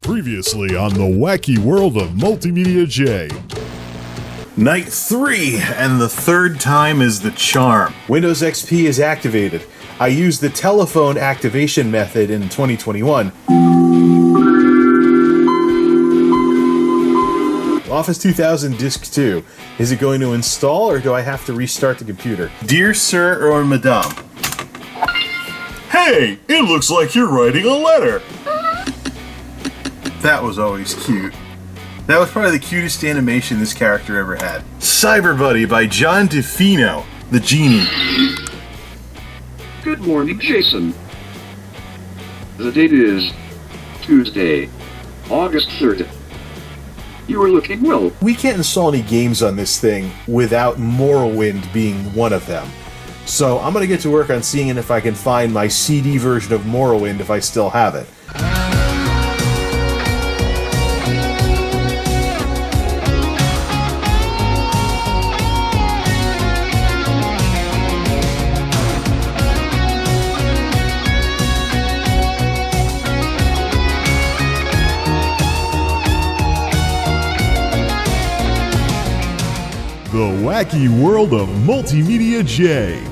Previously on the wacky world of MultimediaJay. Night 3, and the third time is the charm. Windows XP is activated. I used the telephone activation method in 2021. Office 2000 Disk 2. Is it going to install, or do I have to restart the computer? Dear Sir or Madame. Hey, it looks like you're writing a letter. That was always cute. That was probably the cutest animation this character ever had. CyberBuddy by John DeFino, the genie. Good morning, Jason. The date is Tuesday, August 3rd. You are looking well. We can't install any games on this thing without Morrowind being one of them. So I'm gonna get to work on seeing if I can find my CD version of Morrowind if I still have it. The wacky world of MultimediaJay.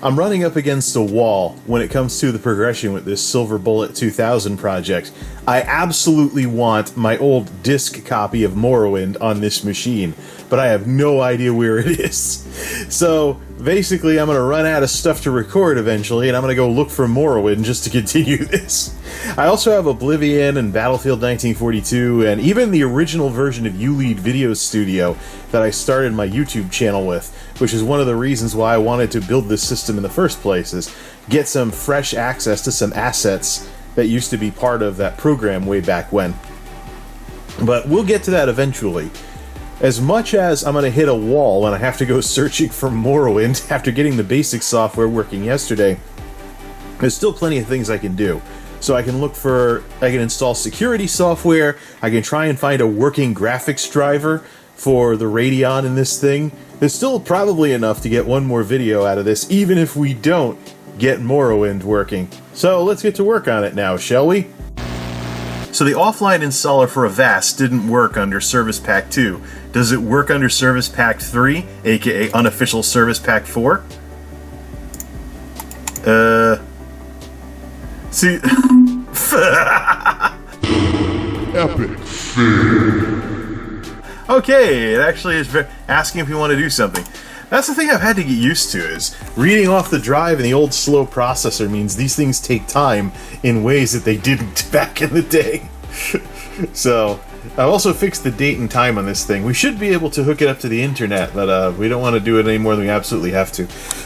I'm running up against a wall when it comes to the progression with this Silver Bullet 2000 project. I absolutely want my old disc copy of Morrowind on this machine, but I have no idea where it is. So basically I'm going to run out of stuff to record eventually, and I'm going to go look for Morrowind just to continue this. I also have Oblivion and Battlefield 1942 and even the original version of Ulead Video Studio that I started my YouTube channel with, which is one of the reasons why I wanted to build this system in the first place, is get some fresh access to some assets that used to be part of that program way back when. But we'll get to that eventually. As much as I'm going to hit a wall and I have to go searching for Morrowind after getting the basic software working yesterday, there's still plenty of things I can do. So I can install security software, I can try and find a working graphics driver for the Radeon in this thing. There's still probably enough to get one more video out of this, even if we don't get Morrowind working. So let's get to work on it now, shall we? So the offline installer for Avast didn't work under Service Pack 2. Does it work under Service Pack 3, aka unofficial Service Pack 4? See... Epic fail. Okay, it actually is asking if you want to do something. That's the thing I've had to get used to, is reading off the drive and the old slow processor means these things take time in ways that they didn't back in the day. So, I've also fixed the date and time on this thing. We should be able to hook it up to the internet, but we don't want to do it any more than we absolutely have to.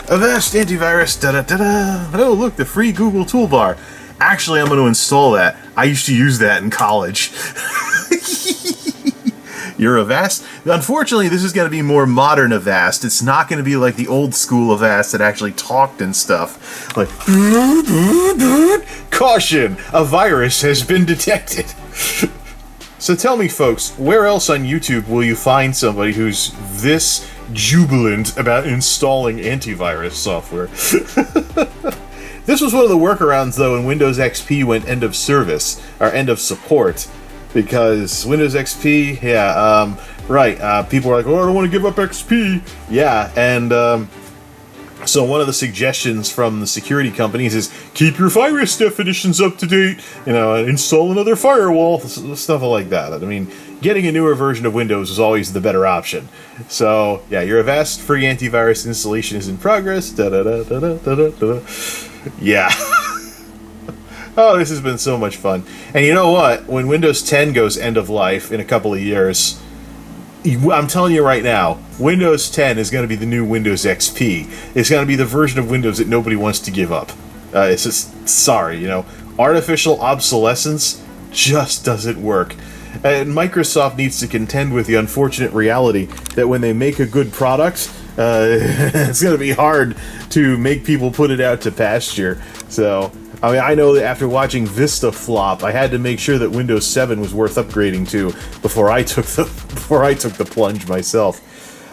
Avast antivirus, da-da-da-da. Oh, look, the free Google toolbar. Actually, I'm going to install that. I used to use that in college. Your Avast? Unfortunately, this is going to be more modern Avast. It's not going to be like the old school Avast that actually talked and stuff. Like, caution! A virus has been detected. So tell me, folks, where else on YouTube will you find somebody who's this jubilant about installing antivirus software? This was one of the workarounds, though, when Windows XP went end of service, or end of support. Because Windows XP, people were like, oh, I don't want to give up XP. Yeah, and so one of the suggestions from the security companies is keep your virus definitions up to date, install another firewall, stuff like that. I mean, getting a newer version of Windows is always the better option. So, yeah, your Avast free antivirus installation is in progress. Da-da-da-da-da-da-da. Yeah. Oh, this has been so much fun. And you know what? When Windows 10 goes end of life in a couple of years, I'm telling you right now, Windows 10 is going to be the new Windows XP. It's going to be the version of Windows that nobody wants to give up. It's just, sorry, artificial obsolescence just doesn't work. And Microsoft needs to contend with the unfortunate reality that when they make a good product, it's going to be hard to make people put it out to pasture. So, I mean, I know that after watching Vista flop, I had to make sure that Windows 7 was worth upgrading to before I took the plunge myself.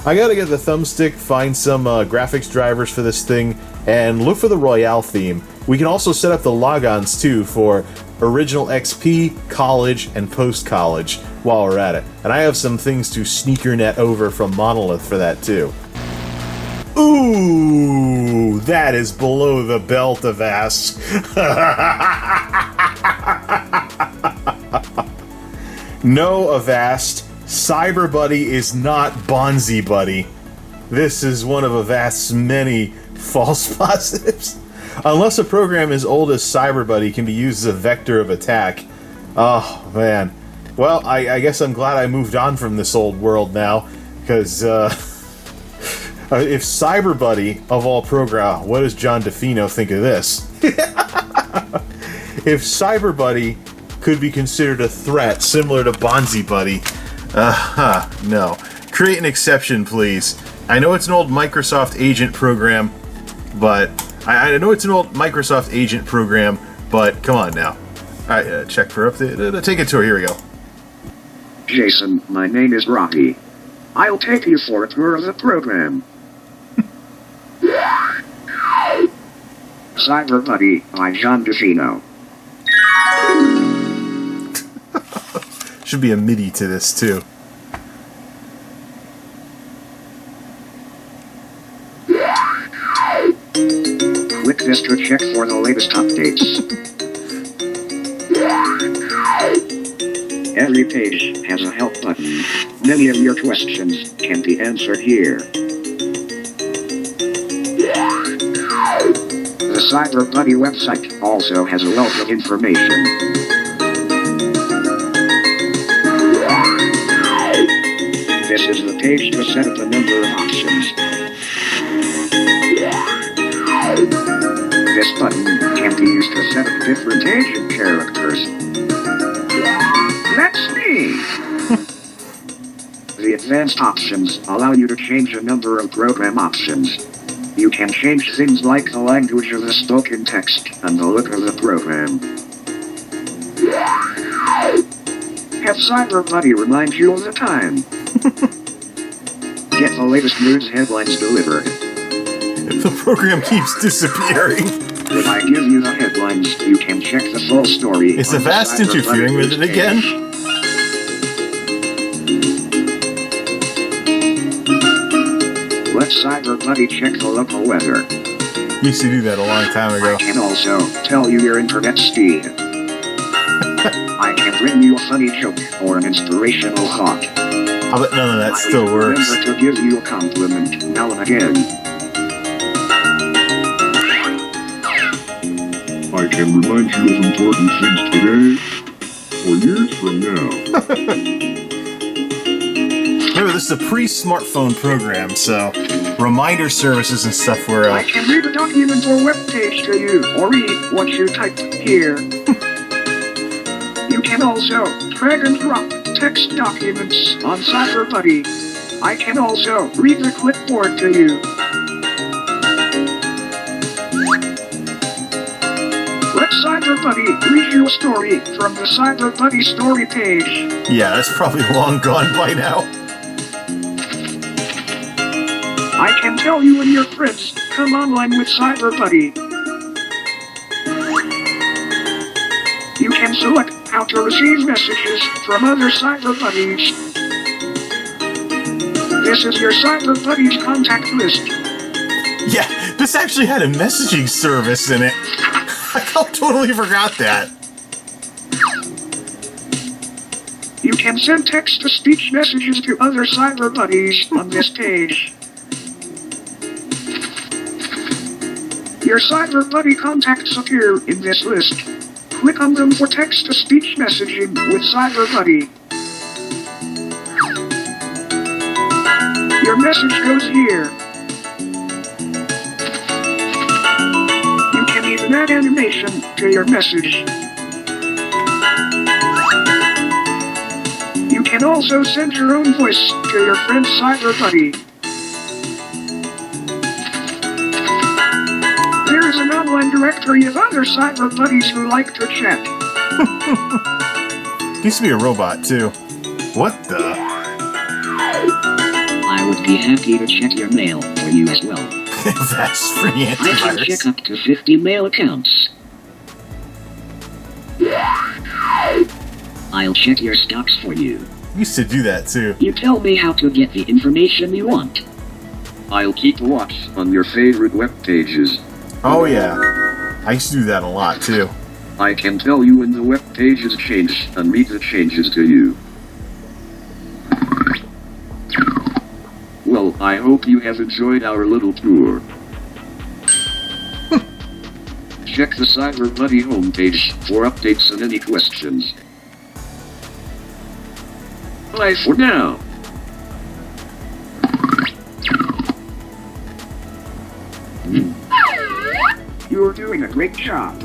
I gotta get the thumbstick, find some graphics drivers for this thing, and look for the Royale theme. We can also set up the logons too for original XP, college, and post-college while we're at it. And I have some things to sneakernet over from Monolith for that too. Ooh, that is below the belt of ass. No, Avast, CyberBuddy is not Bonzi Buddy. This is one of Avast's many false positives. Unless a program as old as CyberBuddy can be used as a vector of attack. Oh, man. Well, I guess I'm glad I moved on from this old world now, because, if CyberBuddy, of all programs, what does John DeFino think of this? If CyberBuddy could be considered a threat similar to Bonzi Buddy, no. Create an exception, please. I know it's an old Microsoft agent program, but I know it's an old Microsoft agent program, but come on now. Alright, check for update. Take a tour. Here we go. Jason, my name is Rocky. I'll take you for a tour of the program. CyberBuddy by John DeFino. Should be a MIDI to this, too. Click this to check for the latest updates. Every page has a help button. Many of your questions can be answered here. The CyberBuddy website also has a wealth of information. This is the page to set up a number of options. This button can be used to set up different agent characters. That's me! The advanced options allow you to change a number of program options. You can change things like the language of the spoken text and the look of the program. Have CyberBuddy remind you of the time. Get the latest news headlines delivered. The program keeps disappearing. If I give you the headlines, you can check the full story. Is Avast interfering with it again? Let CyberBuddy check the local weather. Used to do that a long time ago. I can also tell you your internet speed. I can bring you a funny joke or an inspirational thought. I bet none of that still works. Remember to give you a compliment now and again. I can remind you of important things today or years from now. Remember, this is a pre-smartphone program, so reminder services and stuff were... I can read a document or web page to you, or read what you typed here. You can also drag and drop text documents on CyberBuddy. I can also read the clipboard to you. Let CyberBuddy read you a story from the CyberBuddy story page. Yeah, that's probably long gone by now. I can tell you and your friends come online with CyberBuddy. You can select how to receive messages from other CyberBuddies. This is your CyberBuddy's contact list. Yeah, this actually had a messaging service in it. I totally forgot that. You can send text-to-speech messages to other CyberBuddies on this page. Your CyberBuddy contacts appear in this list. Click on them for text-to-speech messaging with CyberBuddy. Your message goes here. You can even add animation to your message. You can also send your own voice to your friend CyberBuddy. There is an online directory of other CyberBuddies who like to chat. Used to be a robot, too. What the? I would be happy to check your mail for you as well. That's free I can antivirus. check up to 50 mail accounts. I'll check your stocks for you. Used to do that too. You tell me how to get the information you want. I'll keep watch on your favorite web pages. Oh yeah, I used to do that a lot too. I can tell you when the web pages change and read the changes to you. Well, I hope you have enjoyed our little tour. Check the CyberBuddy homepage for updates and any questions. Bye for now. You're doing a great job.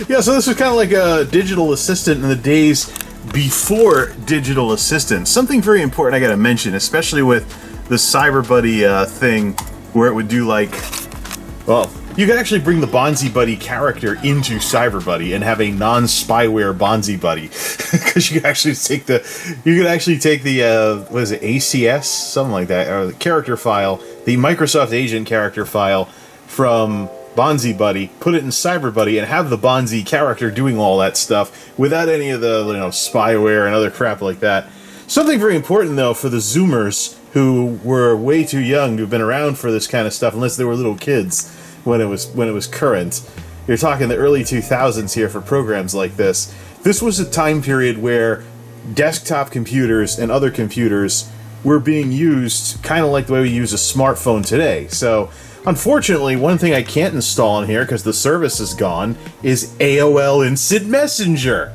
Yeah, so this was kind of like a digital assistant in the days before digital assistants. Something very important I gotta mention, especially with the CyberBuddy thing, where it would do like, well, you could actually bring the BonziBuddy character into CyberBuddy and have a non-spyware BonziBuddy, because you could actually take the, what is it, ACS, something like that, or the character file, the Microsoft Agent character file from BonziBuddy, put it in CyberBuddy, and have the Bonzi character doing all that stuff without any of the, spyware and other crap like that. Something very important, though, for the Zoomers who were way too young to have been around for this kind of stuff, unless they were little kids when it was current. You're talking the early 2000s here for programs like this. This was a time period where desktop computers and other computers were being used kind of like the way we use a smartphone today. So, unfortunately, one thing I can't install on here, because the service is gone, is AOL Instant Messenger,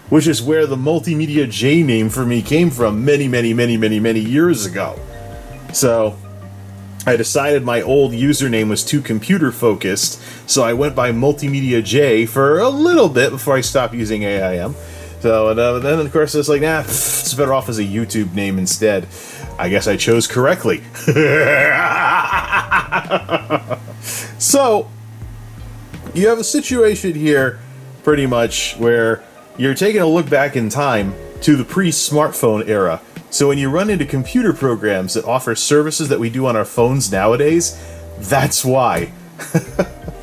which is where the MultimediaJay name for me came from many years ago. So, I decided my old username was too computer-focused, so I went by MultimediaJay for a little bit before I stopped using AIM. So, and then, of course, it's like, nah, it's better off as a YouTube name instead. I guess I chose correctly. So, you have a situation here, pretty much, where you're taking a look back in time to the pre-smartphone era. So when you run into computer programs that offer services that we do on our phones nowadays, that's why.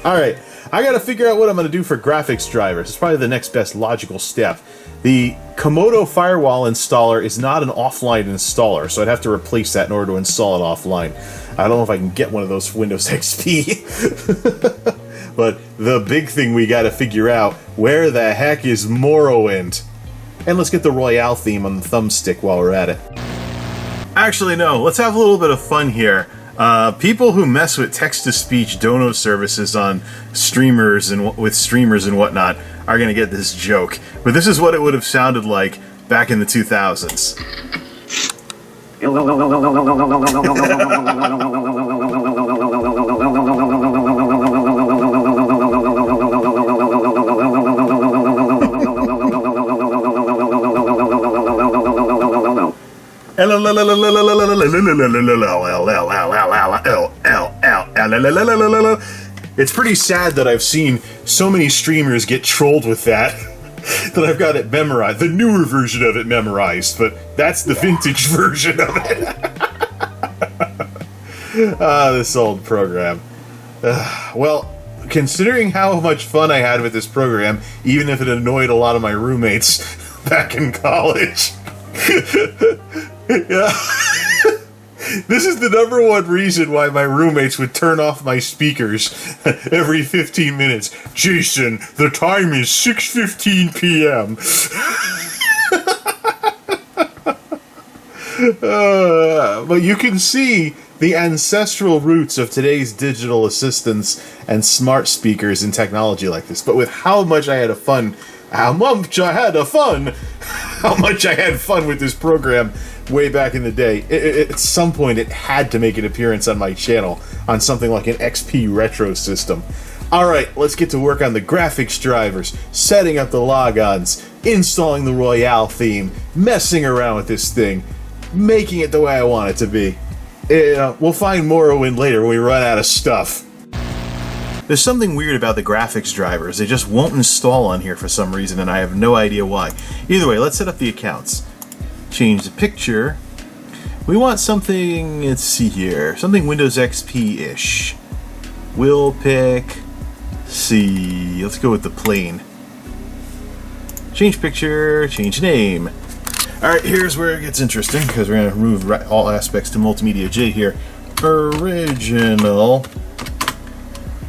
Alright, I gotta figure out what I'm gonna do for graphics drivers. It's probably the next best logical step. The Komodo firewall installer is not an offline installer, so I'd have to replace that in order to install it offline. I don't know if I can get one of those for Windows XP. But the big thing we gotta figure out, where the heck is Morrowind? And let's get the Royale theme on the thumbstick while we're at it. Actually, no, let's have a little bit of fun here. People who mess with text-to-speech dono services on streamers and with streamers and whatnot are going to get this joke. But this is what it would have sounded like back in the 2000s. It's pretty sad that I've seen so many streamers get trolled with that that I've got it memorized. The newer version of it memorized, but that's the vintage version of it. This old program. Well, considering how much fun I had with this program, even if it annoyed a lot of my roommates back in college. Yeah. This is the number one reason why my roommates would turn off my speakers every 15 minutes. Jason, the time is 6:15 p.m. But you can see the ancestral roots of today's digital assistants and smart speakers and technology like this. But with how much I had fun with this program way back in the day, at some point it had to make an appearance on my channel on something like an XP retro system. Alright, let's get to work on the graphics drivers, setting up the logons, installing the Royale theme, messing around with this thing, making it the way I want it to be. We'll find Morrowind later when we run out of stuff. There's something weird about the graphics drivers. They just won't install on here for some reason, and I have no idea why. Either way, let's set up the accounts. Change the picture. We want something, let's see here, something Windows XP-ish. We'll pick, see, let's go with the plain. Change picture, change name. Alright, here's where it gets interesting, because we're going to remove all aspects to MultimediaJay here. Original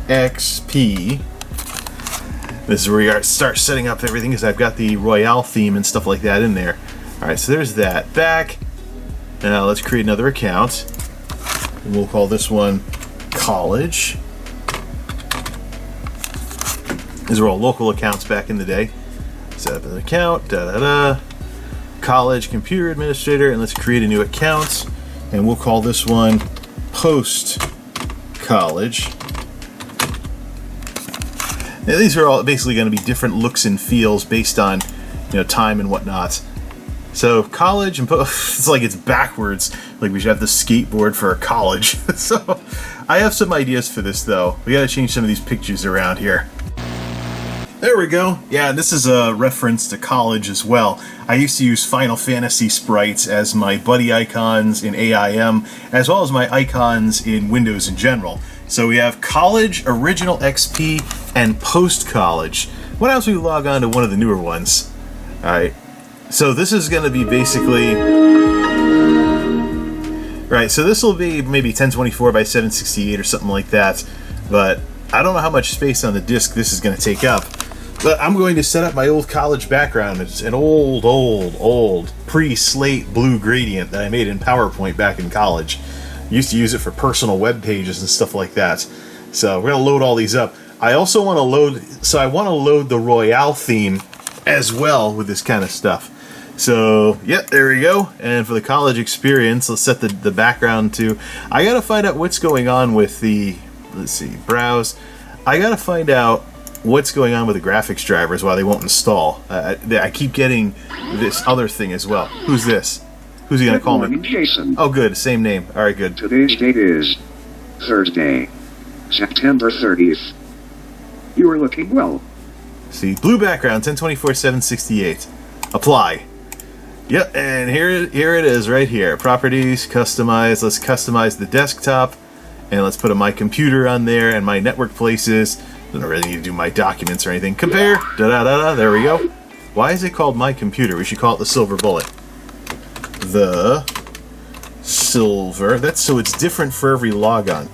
XP. This is where we start setting up everything, because I've got the Royale theme and stuff like that in there. Alright, so there's that. Back. Now let's create another account. And we'll call this one College. These are all local accounts back in the day. Set up an account, College Computer Administrator, and let's create a new account. And we'll call this one Post College. Now, these are all basically going to be different looks and feels based on, time and whatnot. So college and it's like it's backwards. Like we should have the skateboard for a college. So I have some ideas for this though. We got to change some of these pictures around here. There we go. Yeah, this is a reference to college as well. I used to use Final Fantasy sprites as my buddy icons in AIM, as well as my icons in Windows in general. So we have College, Original XP, and Post College. What else if we log on to one of the newer ones? Alright. So this is going to be basically... Right, so this will be maybe 1024 by 768 or something like that. But I don't know how much space on the disk this is going to take up. But I'm going to set up my old college background. It's an old pre-slate blue gradient that I made in PowerPoint back in college. Used to use it for personal web pages and stuff like that. So we're going to load all these up. I also want to load the Royale theme as well with this kind of stuff. So, yep, there we go. And for the college experience, let's set the background to... I got to find out what's going on with the... Let's see, browse. I got to find out what's going on with the graphics drivers, why they won't install. I keep getting this other thing as well. Who's this? Who's he going to call me? Jason. Oh, good. Same name. All right, good. Today's date is Thursday, September 30th. You are looking well. See, blue background, 1024-768. Apply. Yep, and here it is right here. Properties, customize. Let's customize the desktop. And let's put a my computer on there and my network places. Don't really need to do my documents or anything. Compare. Da-da-da-da. There we go. Why is it called my computer? We should call it the silver bullet. The silver. That's so it's different for every logon.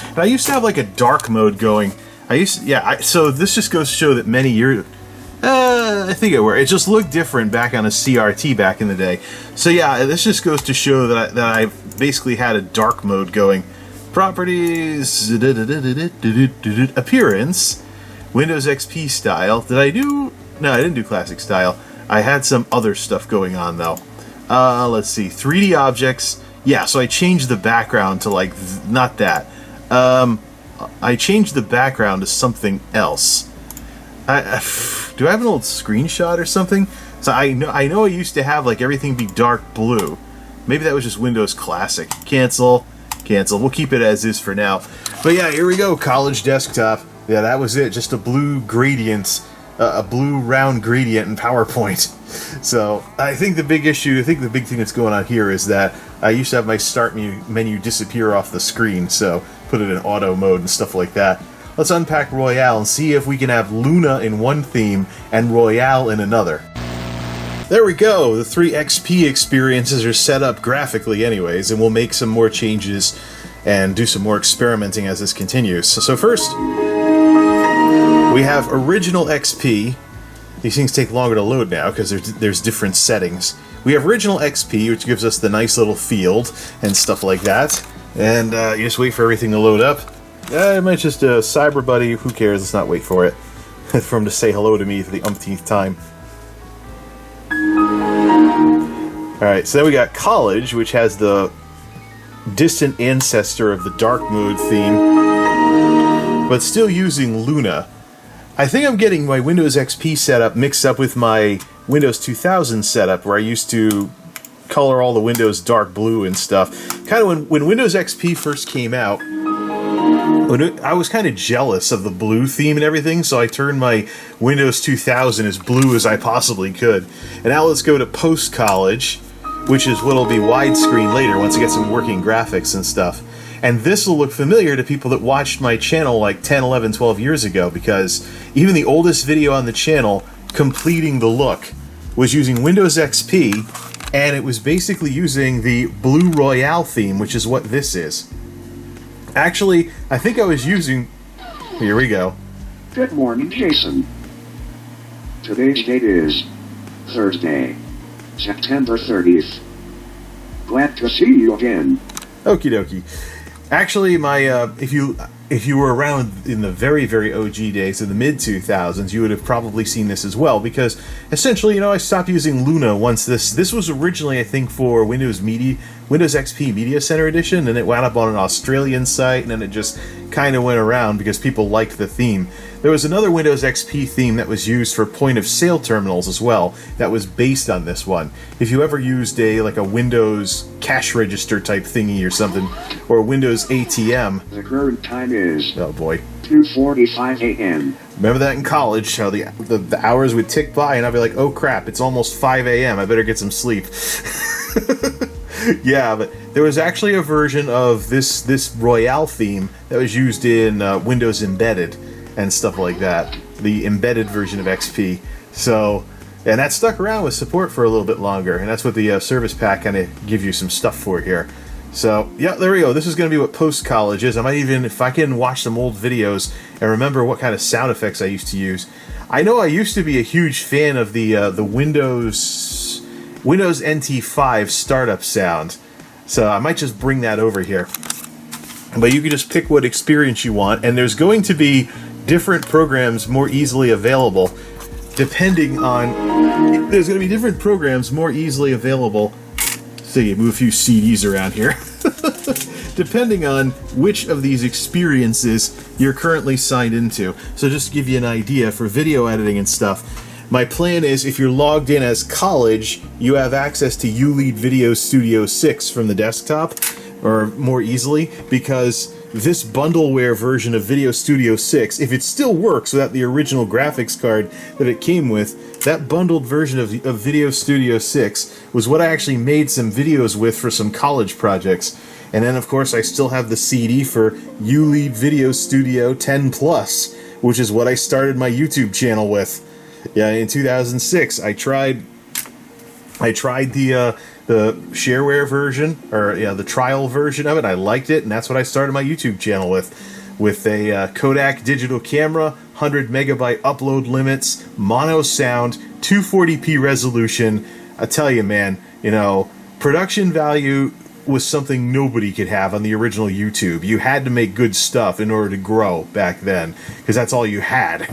And I used to have like a dark mode going. So this just goes to show that many years... I think it just looked different back on a CRT back in the day. So yeah, this just goes to show that I basically had a dark mode going. Properties, appearance, Windows XP style. Did I do? No, I didn't do classic style. I had some other stuff going on though. Let's see, 3D objects. Yeah, so I changed the background to like not that. I changed the background to something else. Do I have an old screenshot or something? So I know I used to have like everything be dark blue. Maybe that was just Windows Classic. Cancel. We'll keep it as is for now. But yeah, here we go. College desktop. Yeah, that was it. Just a blue gradient, a blue round gradient in PowerPoint. So I think the big thing that's going on here is that I used to have my start menu disappear off the screen. So put it in auto mode and stuff like that. Let's unpack Royale and see if we can have Luna in one theme and Royale in another. There we go. The 3 XP experiences are set up graphically anyways, and we'll make some more changes and do some more experimenting as this continues. So first, we have Original XP. These things take longer to load now because there's different settings. We have Original XP, which gives us the nice little field and stuff like that. And you just wait for everything to load up. I might just CyberBuddy, who cares, let's not wait for it. For him to say hello to me for the umpteenth time. Alright, so then we got College, which has the distant ancestor of the dark mode theme, but still using Luna. I think I'm getting my Windows XP setup mixed up with my Windows 2000 setup, where I used to color all the windows dark blue and stuff. Kind of when Windows XP first came out, I was kind of jealous of the blue theme and everything, so I turned my Windows 2000 as blue as I possibly could. And now let's go to Post College. which is what'll be widescreen later once I get some working graphics and stuff. And this will look familiar to people that watched my channel like 10, 11, 12 years ago, because even the oldest video on the channel, completing the look, was using Windows XP, and it was basically using the Blue Royale theme, which is what this is. Actually, I think I was using... Here we go. Good morning, Jason. Today's date is Thursday, September 30th. Glad to see you again. Okie dokie. Actually, my if you were around in the very, very OG days of the mid-2000s, you would have probably seen this as well, because essentially, I stopped using Luna once this was originally, I think, for Windows XP Media Center Edition, and it wound up on an Australian site, and then it just kind of went around because people liked the theme. There was another Windows XP theme that was used for point-of-sale terminals as well that was based on this one. If you ever used a Windows cash register type thingy or something, or a Windows ATM... The current time is... Oh boy. 2:45 a.m. Remember that in college, how the hours would tick by and I'd be like, oh crap, it's almost 5 a.m., I better get some sleep. Yeah, but there was actually a version of this Royale theme that was used in Windows Embedded and stuff like that. The embedded version of XP. So, and that stuck around with support for a little bit longer, and that's what the service pack kind of gives you some stuff for here. So, yeah, there we go. This is going to be what post-college is. I might even, if I can watch some old videos and remember what kind of sound effects I used to use. I know I used to be a huge fan of the Windows NT5 startup sound, so I might just bring that over here. But you can just pick what experience you want, and there's going to be different programs more easily available depending on... There's going to be different programs more easily available. So you move a few CDs around here. Depending on which of these experiences you're currently signed into. So just to give you an idea for video editing and stuff, my plan is if you're logged in as college, you have access to Ulead Video Studio 6 from the desktop, or more easily, because this bundleware version of Video Studio 6, if it still works without the original graphics card that it came with, that bundled version of Video Studio 6 was what I actually made some videos with for some college projects. And then, of course, I still have the CD for Ulead Video Studio 10 Plus, which is what I started my YouTube channel with. Yeah, in 2006, I tried the shareware version, or the trial version of it. I liked it, and that's what I started my YouTube channel with a Kodak digital camera, 100 megabyte upload limits, mono sound, 240p resolution. I tell you, man, production value was something nobody could have on the original YouTube. You had to make good stuff in order to grow back then, because that's all you had.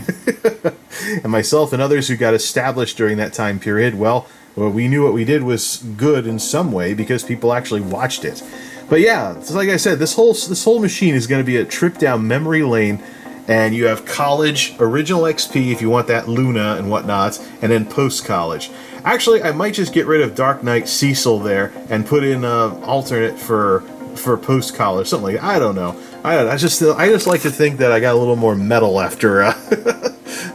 And myself and others who got established during that time period, well, we knew what we did was good in some way because people actually watched it. But yeah, so like I said, this whole machine is going to be a trip down memory lane, and you have college, original XP if you want that Luna and whatnot, and then post-college. Actually, I might just get rid of Dark Knight Cecil there and put in an alternate for post-college, something like that. I don't know. I just like to think that I got a little more metal after.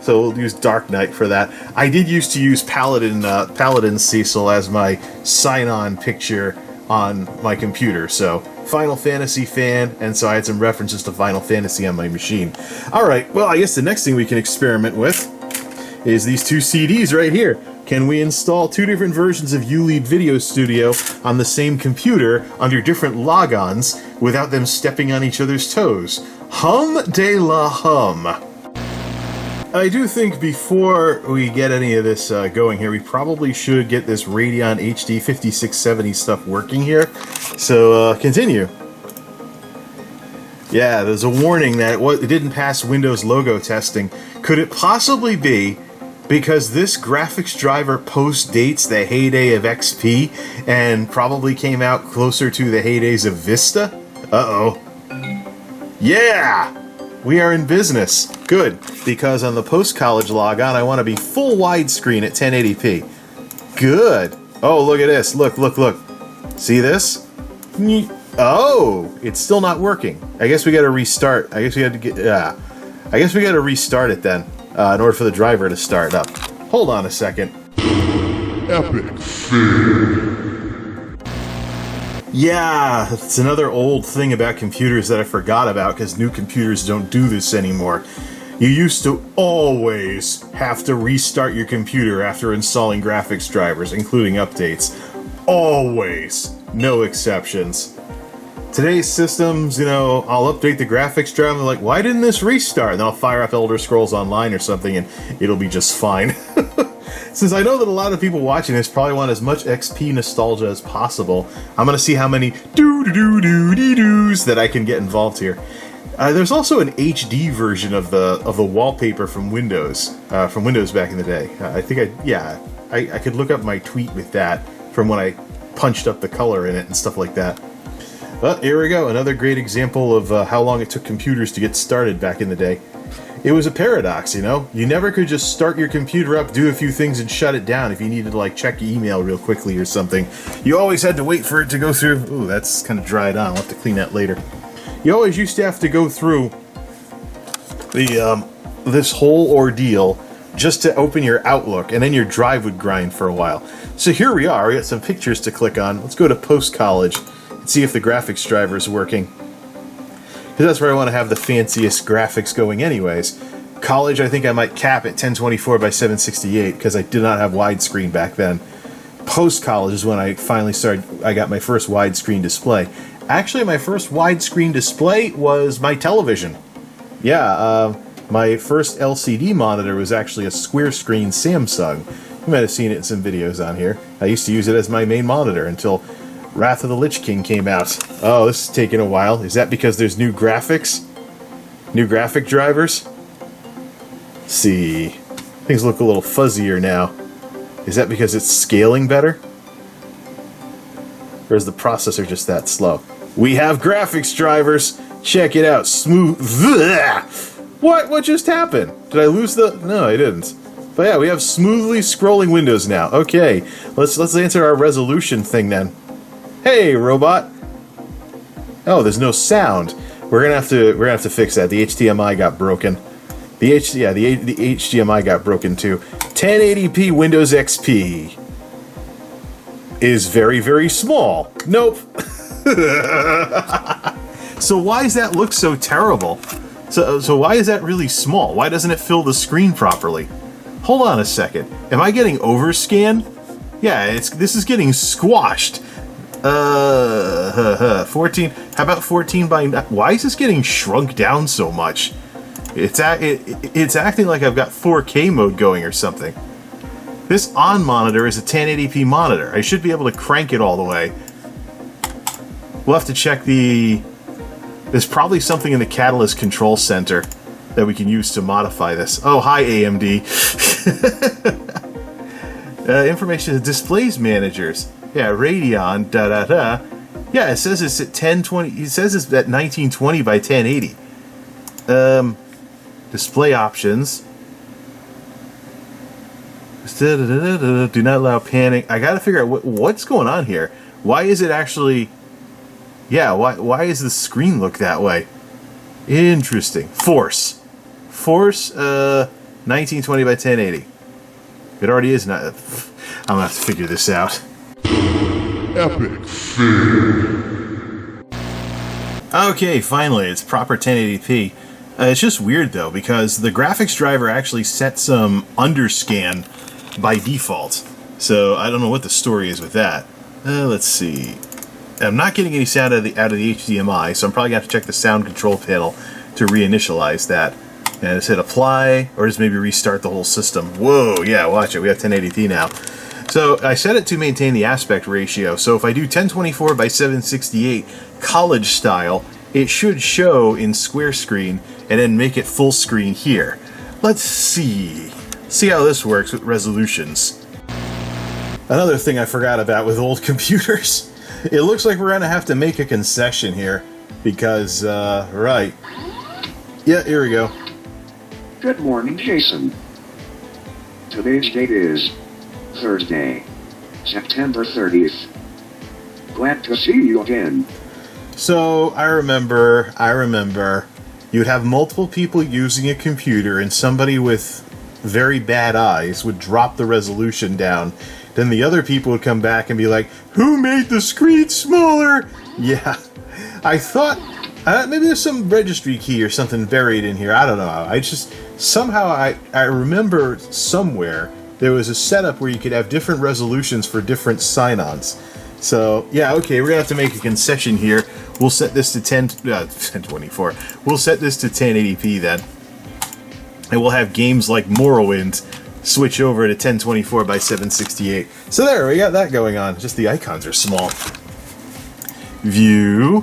So we'll use Dark Knight for that. I did used to use Paladin Cecil as my sign-on picture on my computer. So Final Fantasy fan, and so I had some references to Final Fantasy on my machine. All right. Well, I guess the next thing we can experiment with is these two CDs right here. Can we install two different versions of Ulead Video Studio on the same computer under different logons without them stepping on each other's toes? Hum de la hum. I do think before we get any of this going here, we probably should get this Radeon HD 5670 stuff working here. So, continue. Yeah, there's a warning that it didn't pass Windows logo testing. Could it possibly be because this graphics driver post-dates the heyday of XP and probably came out closer to the heydays of Vista? Uh-oh. Yeah! We are in business. Good, because on the post-college logon, I want to be full widescreen at 1080p. Good. Oh, look at this. Look. See this? Oh, it's still not working. I guess we got to restart. I guess we got to restart it then, in order for the driver to start up. Hold on a second. Epic fail. Yeah, it's another old thing about computers that I forgot about because new computers don't do this anymore. You used to always have to restart your computer after installing graphics drivers, including updates. Always. No exceptions. Today's systems, I'll update the graphics driver and they're like, why didn't this restart? And then I'll fire up Elder Scrolls Online or something and it'll be just fine. Since I know that a lot of people watching this probably want as much XP nostalgia as possible, I'm going to see how many do-do-do-do-dee-doos that I can get involved here. There's also an HD version of the wallpaper from Windows back in the day. I could look up my tweet with that from when I punched up the color in it and stuff like that. But here we go, another great example of how long it took computers to get started back in the day. It was a paradox, You never could just start your computer up, do a few things, and shut it down if you needed to, check your email real quickly or something. You always had to wait for it to go through. Ooh, that's kind of dried on. I'll have to clean that later. You always used to have to go through this whole ordeal just to open your Outlook, and then your drive would grind for a while. So here we are. We got some pictures to click on. Let's go to post-college and see if the graphics driver is working. Because that's where I want to have the fanciest graphics going anyways. College, I think I might cap at 1024 by 768 because I did not have widescreen back then. Post-college is when I finally I got my first widescreen display. Actually, my first widescreen display was my television. Yeah, my first LCD monitor was actually a square screen Samsung. You might have seen it in some videos on here. I used to use it as my main monitor until Wrath of the Lich King came out. Oh, this is taking a while. Is that because there's new graphics? New graphic drivers? Let's see. Things look a little fuzzier now. Is that because it's scaling better? Or is the processor just that slow? We have graphics drivers! Check it out. Smooth. What just happened? Did I lose the... No, I didn't. But yeah, we have smoothly scrolling windows now. Okay, let's answer our resolution thing then. Hey, robot. Oh, there's no sound. We're gonna have to fix that. The HDMI got broken. The HDMI got broken too. 1080p Windows XP is very, very small. Nope. So why does that look so terrible? So why is that really small? Why doesn't it fill the screen properly? Hold on a second. Am I getting overscanned? Yeah, this is getting squashed. 14. How about 14 by... Why is this getting shrunk down so much? It's acting like I've got 4K mode going or something. This on monitor is a 1080p monitor. I should be able to crank it all the way. We'll have to check the... There's probably something in the Catalyst Control Center that we can use to modify this. Oh, hi, AMD. Information displays managers. Yeah, Radeon, da-da-da. Yeah, it says it's at 1020. It says it's at 1920 by 1080. Display options. Do not allow panning. I gotta figure out what's going on here. Why is it actually... Yeah, why does the screen look that way? Interesting. Force, 1920 by 1080. It already is not... I'm gonna have to figure this out. Epic fail. Okay, finally, it's proper 1080p. It's just weird, though, because the graphics driver actually set some underscan by default. So I don't know what the story is with that. Let's see. I'm not getting any sound out of the HDMI, so I'm probably going to have to check the sound control panel to reinitialize that. And just hit apply, or just maybe restart the whole system. Whoa, yeah, watch it. We have 1080p now. So I set it to maintain the aspect ratio. So if I do 1024 by 768 college style, it should show in square screen and then make it full screen here. Let's see how this works with resolutions. Another thing I forgot about with old computers. It looks like we're going to have to make a concession here because, right. Yeah, here we go. Good morning, Jason. Today's date is Thursday, September 30th. Glad to see you again. So, I remember, you would have multiple people using a computer and somebody with very bad eyes would drop the resolution down then the other people would come back and be like, who made the screen smaller? Yeah, I thought maybe there's some registry key or something buried in here. I don't know. I just, somehow I remember somewhere there was a setup where you could have different resolutions for different sign-ons. So, yeah, okay, we're going to have to make a concession here. We'll set this to 1024. We'll set this to 1080p then. And we'll have games like Morrowind switch over to 1024 by 768. So there, we got that going on. Just the icons are small. View.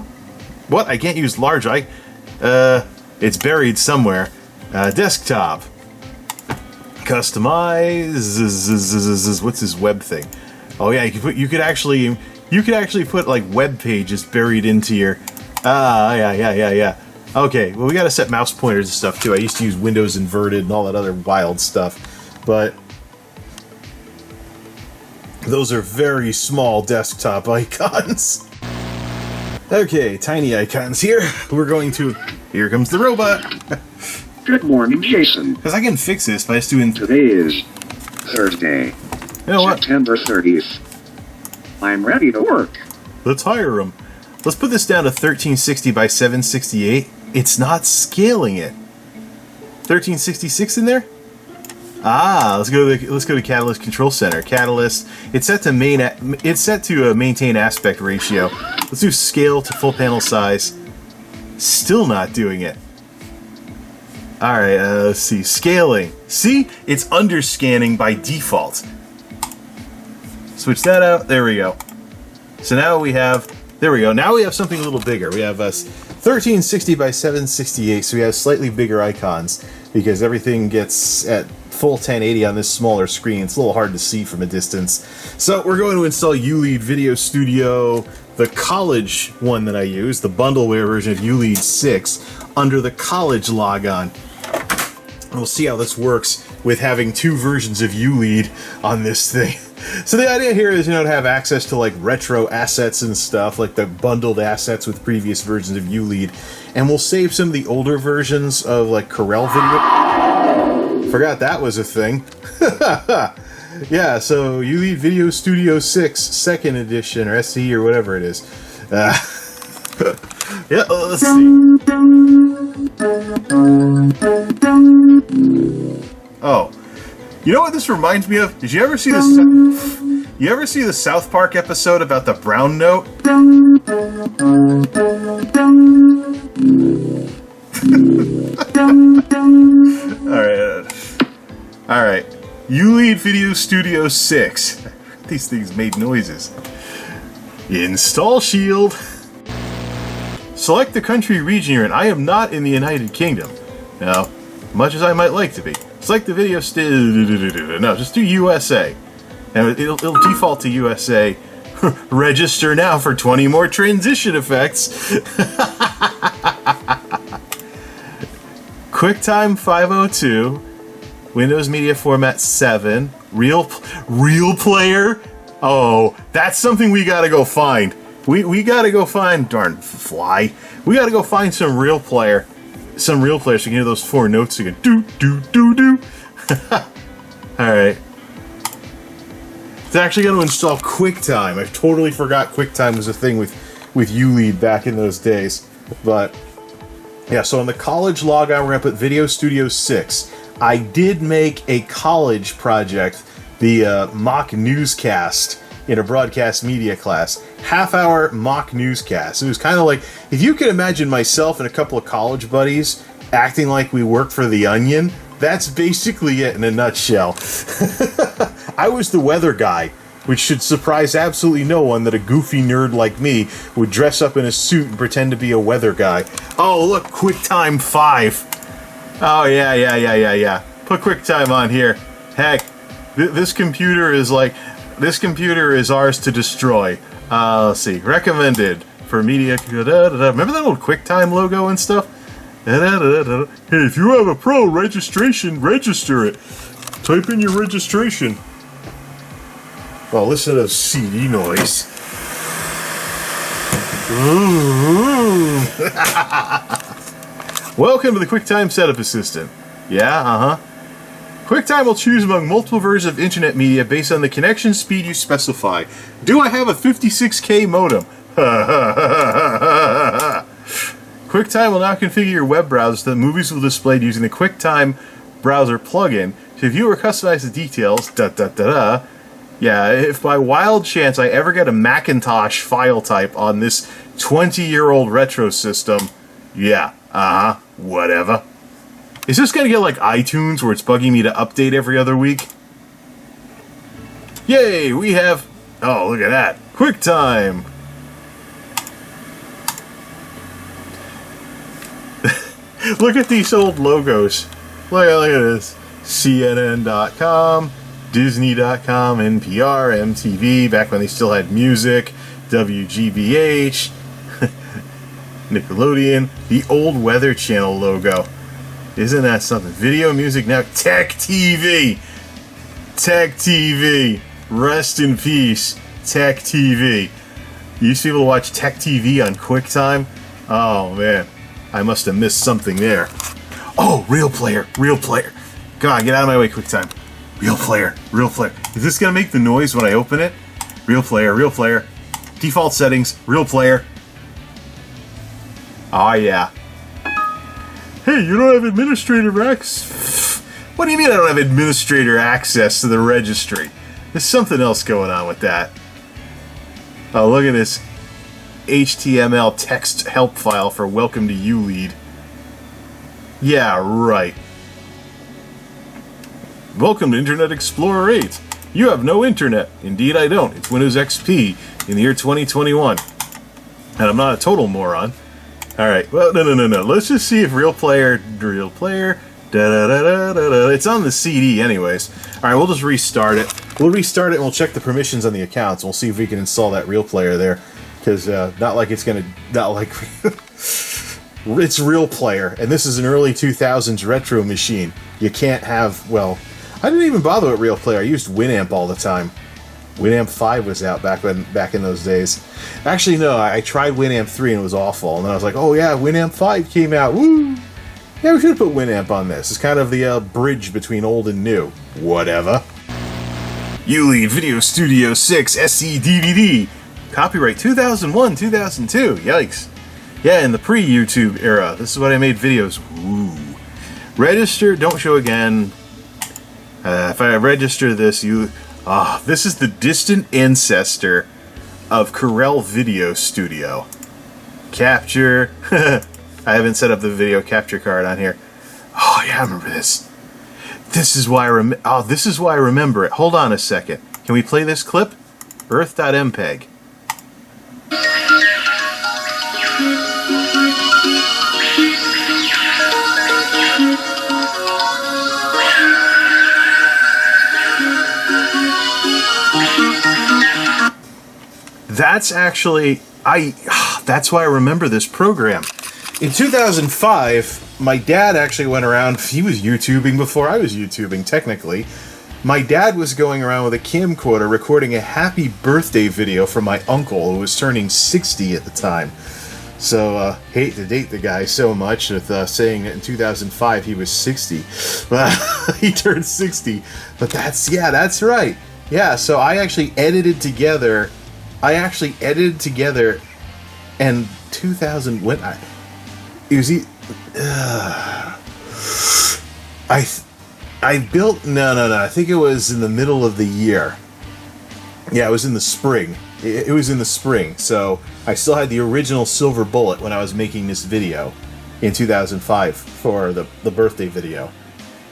What? I can't use large it's buried somewhere. Desktop. Customize. What's this web thing? Oh yeah, you could actually put like web pages buried into your. Yeah. Okay, well we gotta set mouse pointers and stuff too. I used to use Windows inverted and all that other wild stuff, but those are very small desktop icons. Okay, tiny icons here. We're going to. Here comes the robot. Good morning, Jason. Because I can fix this by just doing. Today is Thursday, You know what? September 30th. I'm ready to work. Let's hire him. Let's put this down to 1360 by 768. It's not scaling it. 1366 in there? Let's go to Catalyst Control Center. Catalyst. It's set to maintain aspect ratio. Let's do scale to full panel size. Still not doing it. All right. Let's see. Scaling. See, it's underscanning by default. Switch that out. There we go. So now we have. There we go. Now we have something a little bigger. We have 1360 by 768. So we have slightly bigger icons because everything gets at full 1080 on this smaller screen. It's a little hard to see from a distance. So we're going to install Ulead Video Studio, the college one that I use, the bundleware version of Ulead 6, under the college logon. And we'll see how this works with having two versions of Ulead on this thing. So the idea here is, to have access to like retro assets and stuff, like the bundled assets with previous versions of Ulead. And we'll save some of the older versions of like Corel Video. Forgot that was a thing. Yeah, so Ulead Video Studio 6 2nd edition, or SE, or whatever it is. Yeah, let's see. Oh. You know what this reminds me of? Did you ever see this? You ever see the South Park episode about the brown note? All right. Ulead Video Studio 6. These things made noises. Install Shield. Select the country region you're in. I am not in the United Kingdom. Now, much as I might like to be. Select the video no, just do USA. And it'll default to USA. Register now for 20 more transition effects. QuickTime 502. Windows Media Format 7. Real Player. Oh, that's something we gotta go find. We gotta go find, darn fly. We gotta go find some Real Player. Some Real Players so you can hear those four notes again. Do, do, do, do. Alright. It's actually going to install QuickTime. I totally forgot QuickTime was a thing with Ulead back in those days. But, yeah, so on the college logon, we're going to put Video Studio 6. I did make a college project, the mock newscast in a broadcast media class. Half-hour mock newscast. It was kind of like, if you could imagine myself and a couple of college buddies acting like we worked for The Onion, that's basically it in a nutshell. I was the weather guy, which should surprise absolutely no one that a goofy nerd like me would dress up in a suit and pretend to be a weather guy. Oh, look, QuickTime 5. Oh, yeah. Put QuickTime on here. Heck, this computer is ours to destroy. Let's see. Recommended for media. Remember that old QuickTime logo and stuff? Hey, if you have a pro registration, register it. Type in your registration. Oh, listen to the CD noise. Welcome to the QuickTime Setup Assistant. Yeah, QuickTime will choose among multiple versions of internet media based on the connection speed you specify. Do I have a 56K modem? QuickTime will now configure your web browser so that movies will be displayed using the QuickTime browser plugin. So if you were customize the details, yeah, if by wild chance I ever get a Macintosh file type on this 20-year-old retro system, yeah, whatever. Is this gonna get like iTunes where it's bugging me to update every other week? Yay, we have... Oh, look at that. QuickTime! Look at these old logos. Look at this. CNN.com, Disney.com, NPR, MTV, back when they still had music, WGBH, Nickelodeon, the old Weather Channel logo. Isn't that something? Video Music Now, Tech TV! Tech TV! Rest in peace, Tech TV. You used to be able to watch Tech TV on QuickTime? Oh man, I must have missed something there. Oh, Real Player, Real Player. Come on, get out of my way, QuickTime. Real Player, Real Player. Is this gonna make the noise when I open it? Real Player, Real Player. Default settings, Real Player. Oh yeah. Hey, you don't have administrator access? What do you mean I don't have administrator access to the registry? There's something else going on with that. Oh, look at this HTML text help file for Welcome to Ulead. Yeah, right. Welcome to Internet Explorer 8. You have no internet. Indeed I don't. It's Windows XP in the year 2021. And I'm not a total moron. Alright, well, no. Let's just see if Real Player, it's on the CD anyways. Alright, we'll just restart it. We'll restart it and we'll check the permissions on the accounts. We'll see if we can install that Real Player there. Because, not like it's gonna, not like, it's Real Player. And this is an early 2000s retro machine. You can't have, well, I didn't even bother with Real Player. I used Winamp all the time. Winamp 5 was out back in those days. Actually, no, I tried Winamp 3 and it was awful. And then I was like, oh yeah, Winamp 5 came out. Woo! Yeah, we should have put Winamp on this. It's kind of the bridge between old and new. Whatever. Ulead Video Studio 6 SC DVD. Copyright 2001-2002. Yikes. Yeah, in the pre-YouTube era. This is what I made videos. Ooh. Register, don't show again. If I register this, this is the distant ancestor of Corel Video Studio. Capture. I haven't set up the video capture card on here. Oh yeah, I remember this. This is why I remember it. Hold on a second. Can we play this clip? Earth.mpeg. That's actually, that's why I remember this program. In 2005, my dad actually went around, he was YouTubing before I was YouTubing, technically. My dad was going around with a camcorder recording a happy birthday video for my uncle, who was turning 60 at the time. So, hate to date the guy so much with saying that in 2005 he was 60. But he turned 60. But that's right. Yeah, so I actually edited together and 2000 when I built I think it was in the middle of the year. Yeah, it was in the spring. It was in the spring, so I still had the original silver bullet when I was making this video in 2005 for the birthday video.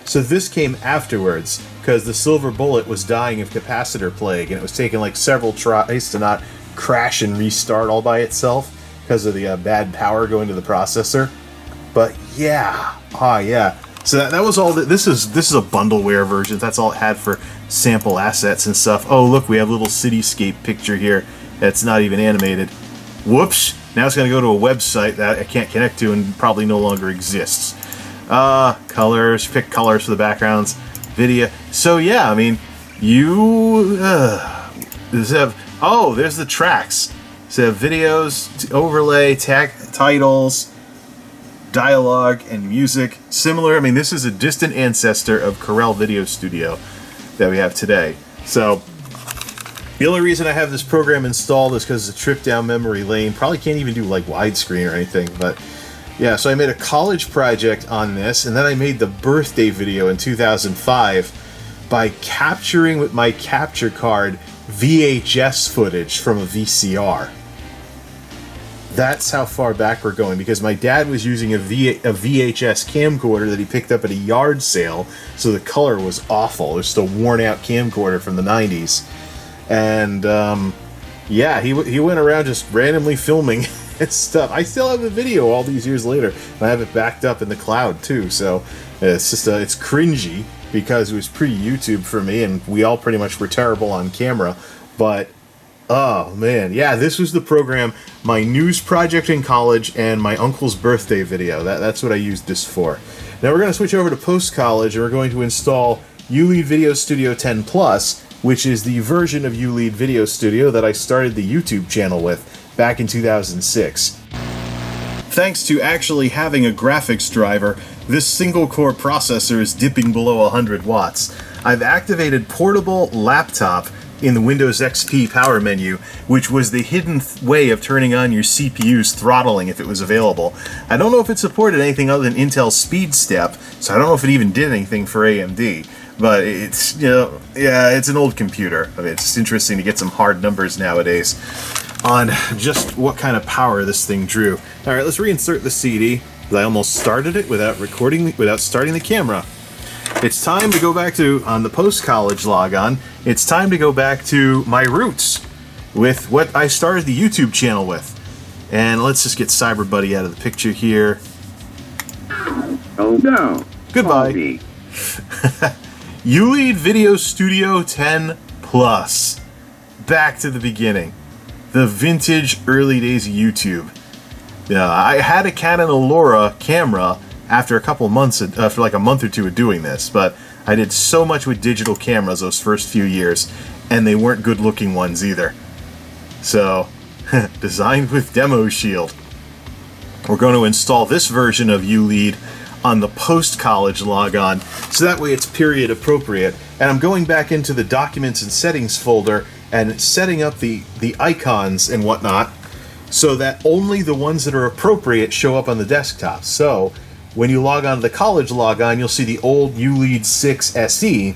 So this came afterwards because the silver bullet was dying of capacitor plague and it was taking like several tries to not crash and restart all by itself because of the bad power going to the processor. But yeah, so that was all. This is a bundleware version. That's all it had for sample assets and stuff. Oh look, we have a little cityscape picture here that's not even animated. Whoops! Now it's going to go to a website that I can't connect to and probably no longer exists. Colors. Pick colors for the backgrounds. Video. So yeah, I mean, there's the tracks. So videos, overlay, titles. dialogue and music. Similar, I mean, this is a distant ancestor of Corel Video Studio that we have today. So, the only reason I have this program installed is because it's a trip down memory lane. Probably can't even do like widescreen or anything, but yeah, so I made a college project on this, and then I made the birthday video in 2005 by capturing with my capture card VHS footage from a VCR. That's how far back we're going, because my dad was using a VHS camcorder that he picked up at a yard sale, so the color was awful. It was just a worn-out camcorder from the 90s. And, yeah, he went around just randomly filming stuff. I still have the video all these years later, and I have it backed up in the cloud, too, so it's just, it's cringy, because it was pre-YouTube for me, and we all pretty much were terrible on camera, but oh man, yeah, this was the program, my news project in college and my uncle's birthday video. That's what I used this for. Now we're going to switch over to post-college, and we're going to install Ulead Video Studio 10 Plus, which is the version of Ulead Video Studio that I started the YouTube channel with back in 2006. Thanks to actually having a graphics driver, this single-core processor is dipping below 100 watts. I've activated Portable Laptop in the Windows XP power menu, which was the hidden way of turning on your CPU's throttling if it was available. I don't know if it supported anything other than Intel SpeedStep, so I don't know if it even did anything for AMD. But it's, you know, yeah, it's an old computer. I mean, it's interesting to get some hard numbers nowadays on just what kind of power this thing drew. All right, let's reinsert the CD. I almost started it without starting the camera. It's time to go back to, on the post-college logon, it's time to go back to my roots with what I started the YouTube channel with. And let's just get CyberBuddy out of the picture here. Oh no. Goodbye. Ulead Video Studio 10 Plus. Back to the beginning. The vintage early days of YouTube. Yeah, I had a Canon Allura camera after a couple months, after like a month or two of doing this, but I did so much with digital cameras those first few years, and they weren't good looking ones either. So, designed with Demo Shield. We're going to install this version of Ulead on the post-college logon, so that way it's period appropriate. And I'm going back into the Documents and Settings folder and setting up the icons and whatnot, so that only the ones that are appropriate show up on the desktop. So, when you log on to the college logon, you'll see the old Ulead 6 SE.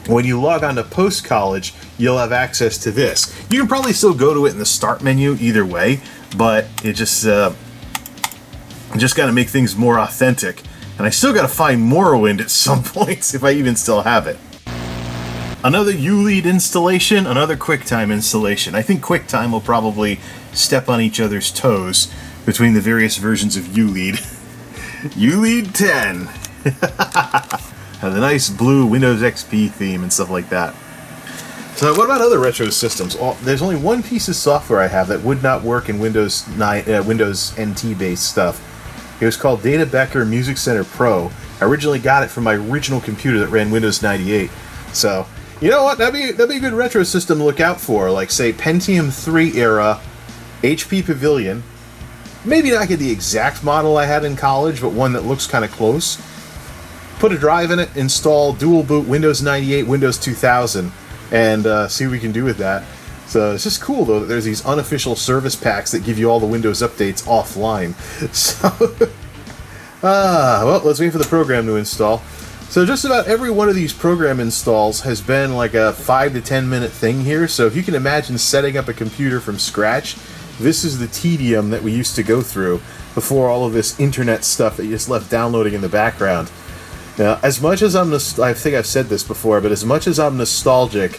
When you log on to post-college, you'll have access to this. You can probably still go to it in the start menu either way, but it just got to make things more authentic. And I still got to find Morrowind at some point, if I even still have it. Another Ulead installation, another QuickTime installation. I think QuickTime will probably step on each other's toes between the various versions of Ulead. Ulead 10. Has a nice blue Windows XP theme and stuff like that. So what about other retro systems? Well, there's only one piece of software I have that would not work in Windows NT based stuff. It was called Data Becker Music Center Pro. I originally got it from my original computer that ran Windows 98. So, you know what? That'd be a good retro system to look out for. Like, say, Pentium 3 era HP Pavilion. Maybe not get the exact model I had in college, but one that looks kind of close. Put a drive in it, install dual boot Windows 98, Windows 2000, and see what we can do with that. So it's just cool, though, that there's these unofficial service packs that give you all the Windows updates offline. So, well, let's wait for the program to install. So just about every one of these program installs has been like a 5 to 10 minute thing here. So if you can imagine setting up a computer from scratch, this is the tedium that we used to go through before all of this internet stuff that you just left downloading in the background. Now, as much as I think I've said this before, but as much as I'm nostalgic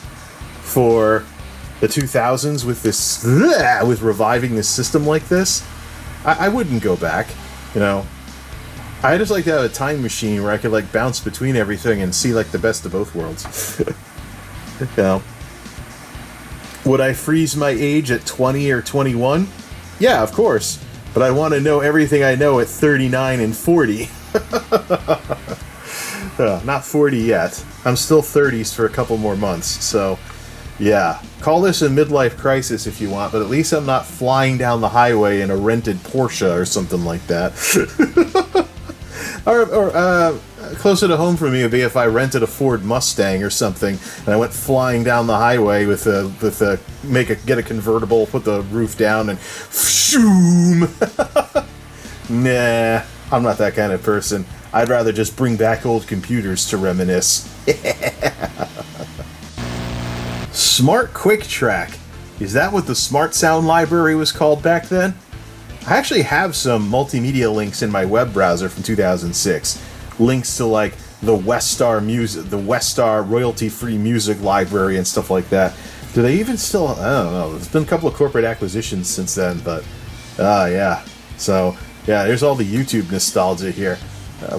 for the 2000s with this, with reviving this system like this, I wouldn't go back, you know. I just like to have a time machine where I could like bounce between everything and see like the best of both worlds. You know. Would I freeze my age at 20 or 21? Yeah, of course. But I want to know everything I know at 39 and 40. Not 40 yet. I'm still 30s for a couple more months. So, Yeah, call this a midlife crisis if you want, but at least I'm not flying down the highway in a rented Porsche or something like that. or closer to home for me would be if I rented a Ford Mustang or something, and I went flying down the highway get a convertible, put the roof down, and shoom. Nah, I'm not that kind of person. I'd rather just bring back old computers to reminisce. Smart Quick Track. Is that what the Smart Sound Library was called back then? I actually have some multimedia links in my web browser from 2006. Links to like the Westar music, the Westar royalty-free music library and stuff like that. Do they even still? I don't know. There's been a couple of corporate acquisitions since then, but yeah. So yeah, there's all the YouTube nostalgia here.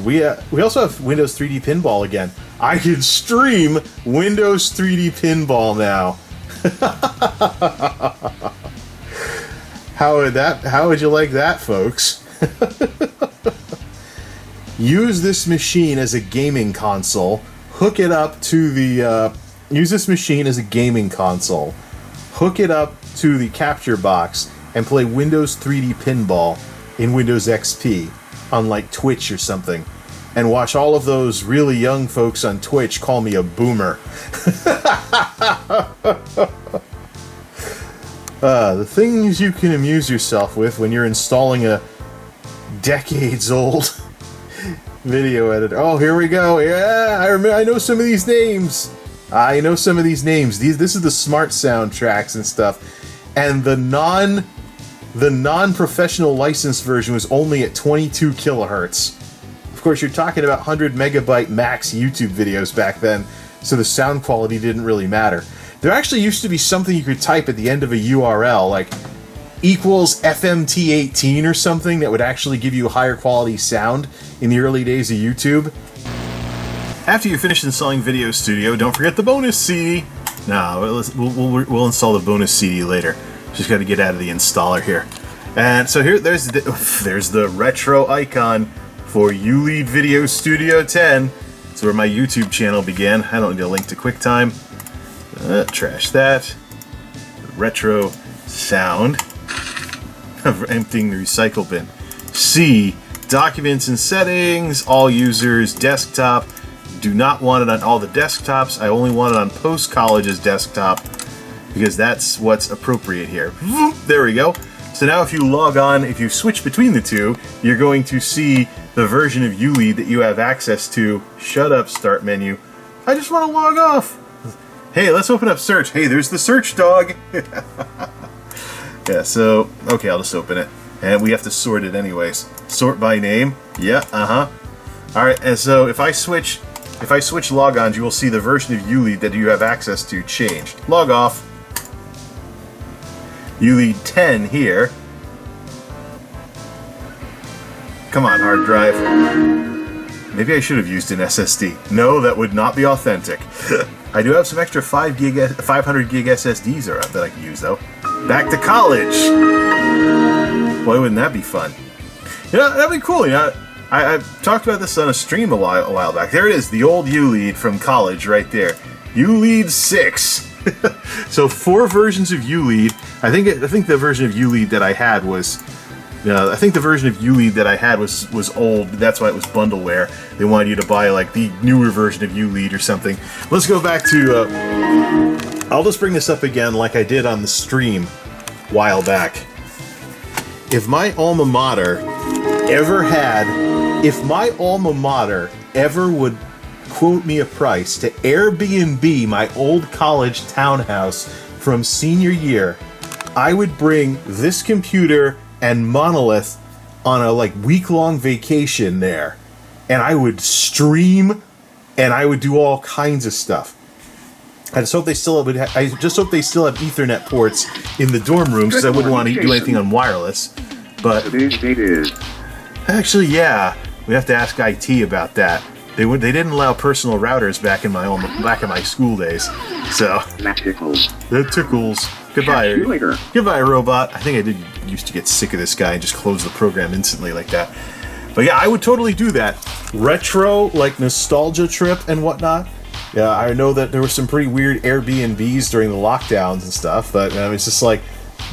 We also have Windows 3D Pinball again. I can stream Windows 3D Pinball now. How would you like that, folks? Use this machine as a gaming console. Hook it up to the use this machine as a gaming console. Hook it up to the capture box and play Windows 3D Pinball in Windows XP on like Twitch or something. And watch all of those really young folks on Twitch call me a boomer. The things you can amuse yourself with when you're installing a decades-old video editor. Oh, here we go. Yeah, I know some of these names. This is the Smart soundtracks and stuff. And the non-professional licensed version was only at 22 kilohertz. Of course, you're talking about 100 megabyte max YouTube videos back then, so the sound quality didn't really matter. There actually used to be something you could type at the end of a URL, like equals FMT18 or something, that would actually give you higher quality sound in the early days of YouTube. After you finish installing Video Studio, don't forget the bonus CD. No, we'll install the bonus CD later. Just got to get out of the installer here. And so here, there's the retro icon for Ulead Video Studio 10. That's where my YouTube channel began. I don't need a link to QuickTime. Trash that. Retro sound. Emptying the recycle bin. C. Documents and settings. All users. Desktop. Do not want it on all the desktops. I only want it on post-college's desktop because that's what's appropriate here. There we go. So now if you log on, if you switch between the two, you're going to see the version of Ulead that you have access to. Shut up, start menu. I just want to log off. Hey, let's open up search. Hey, there's the search dog. Yeah, so, okay, I'll just open it. And we have to sort it anyways. Sort by name. Yeah, Alright, and so if I switch logons, you will see the version of Ulead that you have access to changed. Log off. Ulead 10 here. Come on, hard drive. Maybe I should have used an SSD. No, that would not be authentic. I do have some extra 500 gig SSDs that I can use, though. Back to college! Boy, wouldn't that be fun? You know, that'd be cool, you know. I talked about this on a stream a while back. There it is, the old Ulead from college right there. Ulead 6. So 4 versions of Ulead. I think the version of Ulead that I had was was old. That's why it was bundleware. They wanted you to buy like the newer version of Ulead or something. Let's go back to. I'll just bring this up again, like I did on the stream a while back. If my alma mater ever would quote me a price to Airbnb my old college townhouse from senior year, I would bring this computer and Monolith on a like week-long vacation there, and I would stream and I would do all kinds of stuff. I just hope they still have Ethernet ports in the dorm rooms, because I wouldn't want to do anything on wireless. But Today's date is actually, yeah, we have to ask IT about that. They didn't allow personal routers back in my school days. So that tickles. that tickles. Goodbye. Catch you later. Goodbye, robot. I think I used to get sick of this guy and just close the program instantly like that. But yeah, I would totally do that. Retro, like nostalgia trip and whatnot. Yeah, I know that there were some pretty weird Airbnbs during the lockdowns and stuff, but it's just like,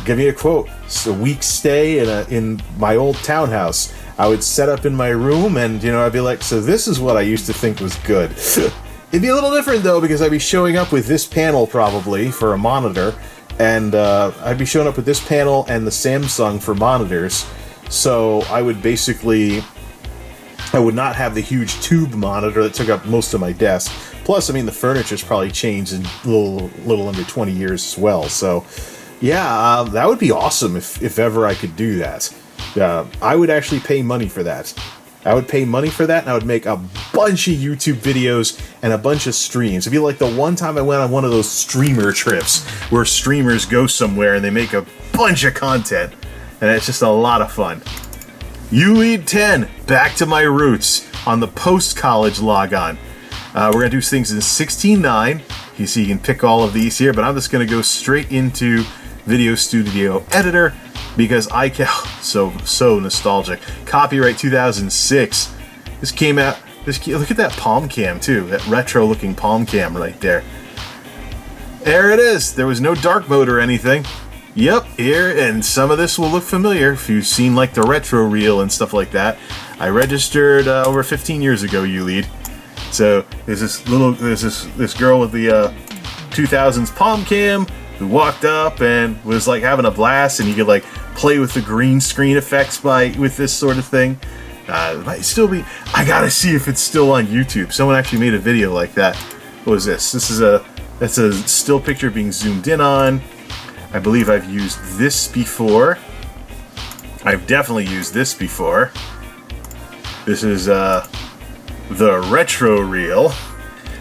give me a quote. It's a week's stay in my old townhouse. I would set up in my room, and I'd be like, so this is what I used to think was good. It'd be a little different though, because I'd be showing up with this panel probably for a monitor, and I'd be showing up with this panel and the Samsung for monitors. So I would not have the huge tube monitor that took up most of my desk. Plus, the furniture's probably changed in a little under 20 years as well. So, yeah, that would be awesome if ever I could do that. I would actually pay money for that. I would pay money for that, and I would make a bunch of YouTube videos and a bunch of streams. It'd be like the one time I went on one of those streamer trips where streamers go somewhere and they make a bunch of content. And it's just a lot of fun. Ulead 10, back to my roots on the post-college logon. We're going to do things in 16:9. You see, you can pick all of these here, but I'm just going to go straight into Video Studio Editor because I can... So nostalgic. Copyright 2006. This came out... Look at that palm cam, too. That retro-looking palm cam right there. There it is. There was no dark mode or anything. Yep, here, and some of this will look familiar if you've seen like the retro reel and stuff like that. I registered over 15 years ago, Ulead. So there's this girl with the 2000s palm cam who walked up and was like having a blast, and you could like play with the green screen effects with this sort of thing. It might still be. I gotta see if it's still on YouTube. Someone actually made a video like that. What was this? That's a still picture being zoomed in on. I believe I've used this before. I've definitely used this before. This is the retro reel.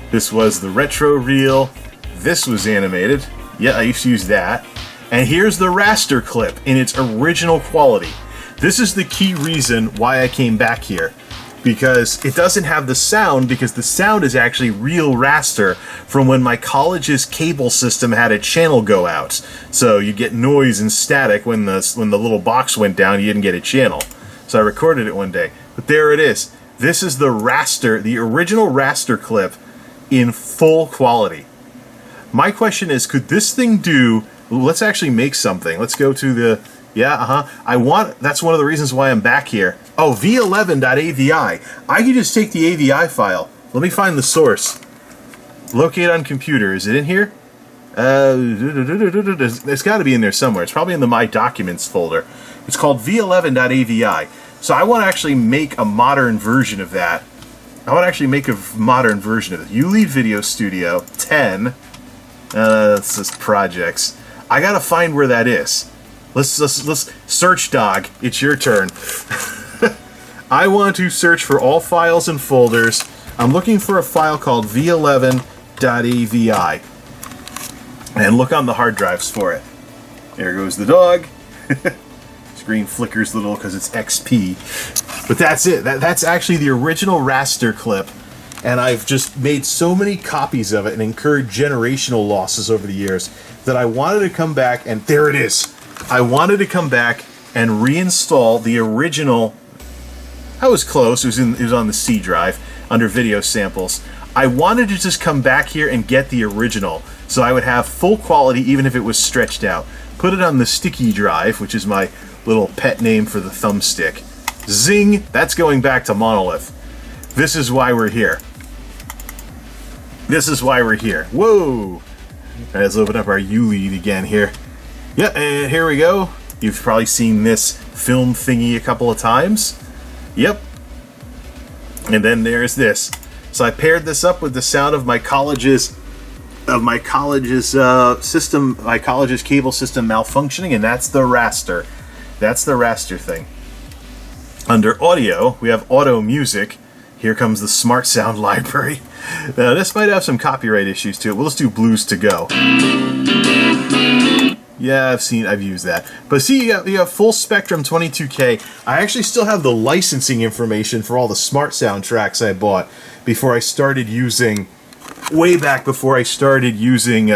This was the retro reel. This was animated. Yeah, I used to use that. And here's the raster clip in its original quality. This is the key reason why I came back here. Because it doesn't have the sound, because the sound is actually real raster from when my college's cable system had a channel go out. So you get noise and static when the little box went down, you didn't get a channel. So I recorded it one day. But there it is. This is the raster, the original raster clip in full quality. My question is, could this thing do... Let's actually make something. Let's go to the... Yeah, that's one of the reasons why I'm back here. Oh, v11.avi. I can just take the AVI file. Let me find the source. Locate on computer. Is it in here? It's got to be in there somewhere. It's probably in the My Documents folder. It's called v11.avi. So I want to actually make a modern version of that. Ulead Video Studio 10. That's just projects. I gotta find where that is. Let's search, dog. It's your turn. I want to search for all files and folders. I'm looking for a file called v11.avi. And look on the hard drives for it. There goes the dog. Screen flickers a little because it's XP. But that's it. That's actually the original raster clip. And I've just made so many copies of it and incurred generational losses over the years that I wanted to come back, and there it is. I wanted to come back and reinstall the original. I was close. It was on the C drive under video samples. I wanted to just come back here and get the original, so I would have full quality even if it was stretched out. Put it on the sticky drive, which is my little pet name for the thumbstick. Zing! That's going back to Monolith. This is why we're here. Whoa! Let's open up our Ulead again here. Yeah, and here we go. You've probably seen this film thingy a couple of times. Yep. And then there's this. So I paired this up with the sound of my college's system, my college's cable system malfunctioning, and that's the raster. That's the raster thing. Under audio, we have auto music. Here comes the smart sound library. Now, this might have some copyright issues to it. We'll just do blues to go. Yeah, I've used that. But see, you have full spectrum 22K. I actually still have the licensing information for all the smart sound tracks I bought before I started using, way back before I started using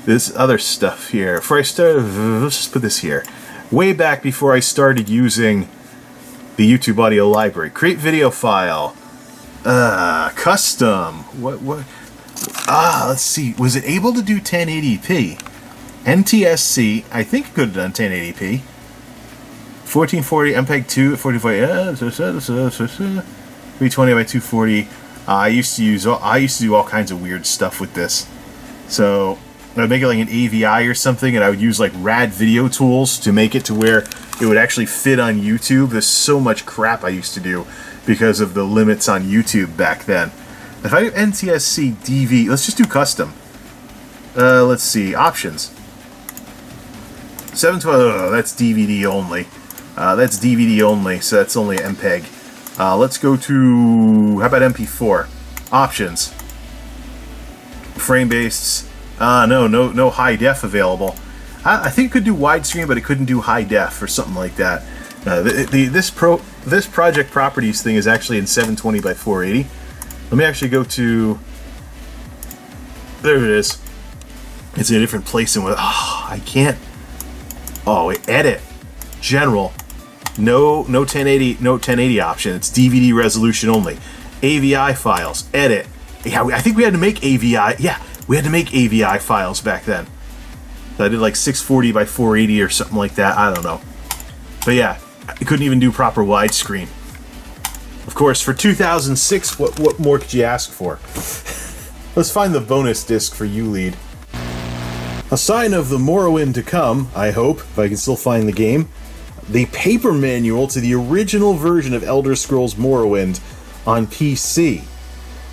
this other stuff here. Let's just put this here. Way back before I started using the YouTube audio library. Create video file. Custom. What? Let's see. Was it able to do 1080p? NTSC, I think it could have done 1080p. 1440 MPEG 2 at 1440. 320 by 240. I used to do all kinds of weird stuff with this. So I'd make it like an AVI or something, and I would use like rad video tools to make it to where it would actually fit on YouTube. There's so much crap I used to do because of the limits on YouTube back then. If I do NTSC DV, let's just do custom. Let's see, options. 712, that's DVD only. That's DVD only, so that's only MPEG. Let's go to, how about MP4? Options. Frame-based. No high def available. I think it could do widescreen, but it couldn't do high def or something like that. This project properties thing is actually in 720 by 480. Let me actually go to. There it is. It's in a different place than what. Oh, I can't. Oh, wait, edit. General. No 1080 option. It's DVD resolution only. AVI files. Edit. Yeah, I think we had to make AVI. Yeah, we had to make AVI files back then. So I did like 640 by 480 or something like that. I don't know. But yeah, I couldn't even do proper widescreen. Of course, for 2006, what more could you ask for? Let's find the bonus disc for Ulead. A sign of the Morrowind to come, I hope, if I can still find the game. The paper manual to the original version of Elder Scrolls Morrowind on PC.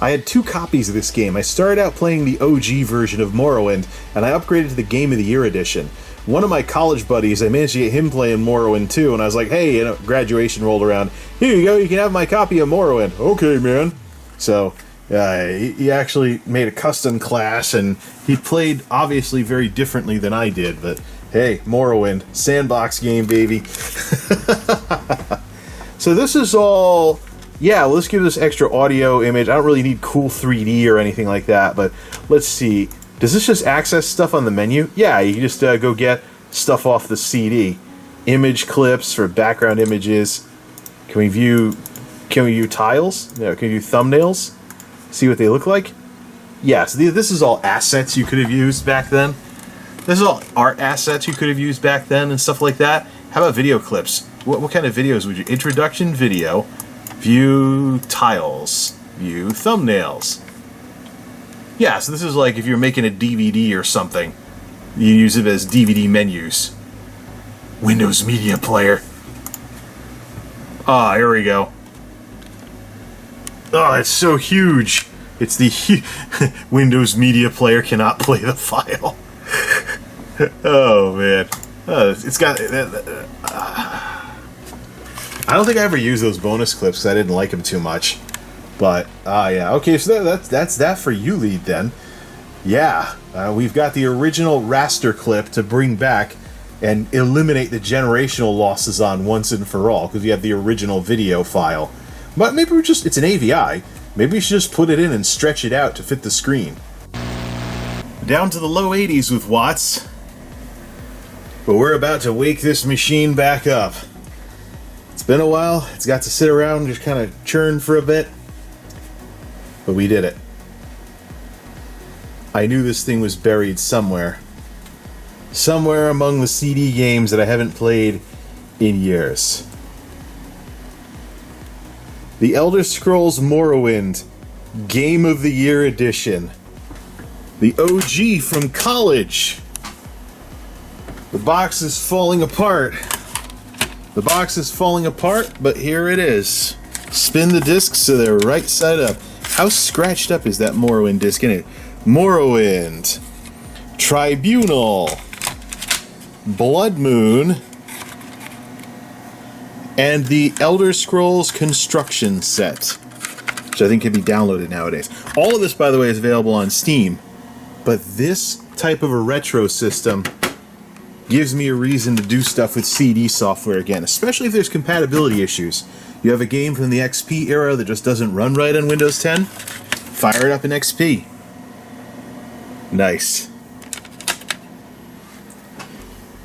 I had 2 copies of this game. I started out playing the OG version of Morrowind, and I upgraded to the Game of the Year edition. One of my college buddies, I managed to get him playing Morrowind too, and I was like, hey, graduation rolled around. Here you go, you can have my copy of Morrowind. Okay, man. So, he actually made a custom class, and he played obviously very differently than I did, but hey, Morrowind, sandbox game, baby. So this is all, yeah, let's give this extra audio image. I don't really need cool 3D or anything like that, but let's see. Does this just access stuff on the menu? Yeah, you can just go get stuff off the CD. Image clips for background images. Can we view tiles? No, can we view thumbnails? See what they look like? Yeah, so this is all assets you could have used back then. This is all art assets you could have used back then and stuff like that. How about video clips? What kind of videos would you... Introduction video. View tiles. View thumbnails. Yeah, so this is like if you're making a DVD or something. You use it as DVD menus. Windows Media Player. Ah, here we go. Oh, it's so huge. It's the Windows Media Player cannot play the file. Oh, man. It's got... I don't think I ever used those bonus clips because I didn't like them too much. But, yeah. Okay, so that's that for Ulead then. Yeah, we've got the original raster clip to bring back and eliminate the generational losses on once and for all, because you have the original video file. But maybe it's an AVI. Maybe we should just put it in and stretch it out to fit the screen. Down to the low 80s with watts. But we're about to wake this machine back up. It's been a while. It's got to sit around and just kind of churn for a bit. But we did it. I knew this thing was buried somewhere. Somewhere among the CD games that I haven't played in years. The Elder Scrolls Morrowind Game of the Year Edition. The OG from college. The box is falling apart. The box is falling apart, but here it is. Spin the discs so they're right side up. How scratched up is that Morrowind disc in it? Morrowind. Tribunal. Blood Moon. And the Elder Scrolls Construction Set, which I think can be downloaded nowadays. All of this, by the way, is available on Steam. But this type of a retro system gives me a reason to do stuff with CD software again, especially if there's compatibility issues. You have a game from the XP era that just doesn't run right on Windows 10? Fire it up in XP. Nice.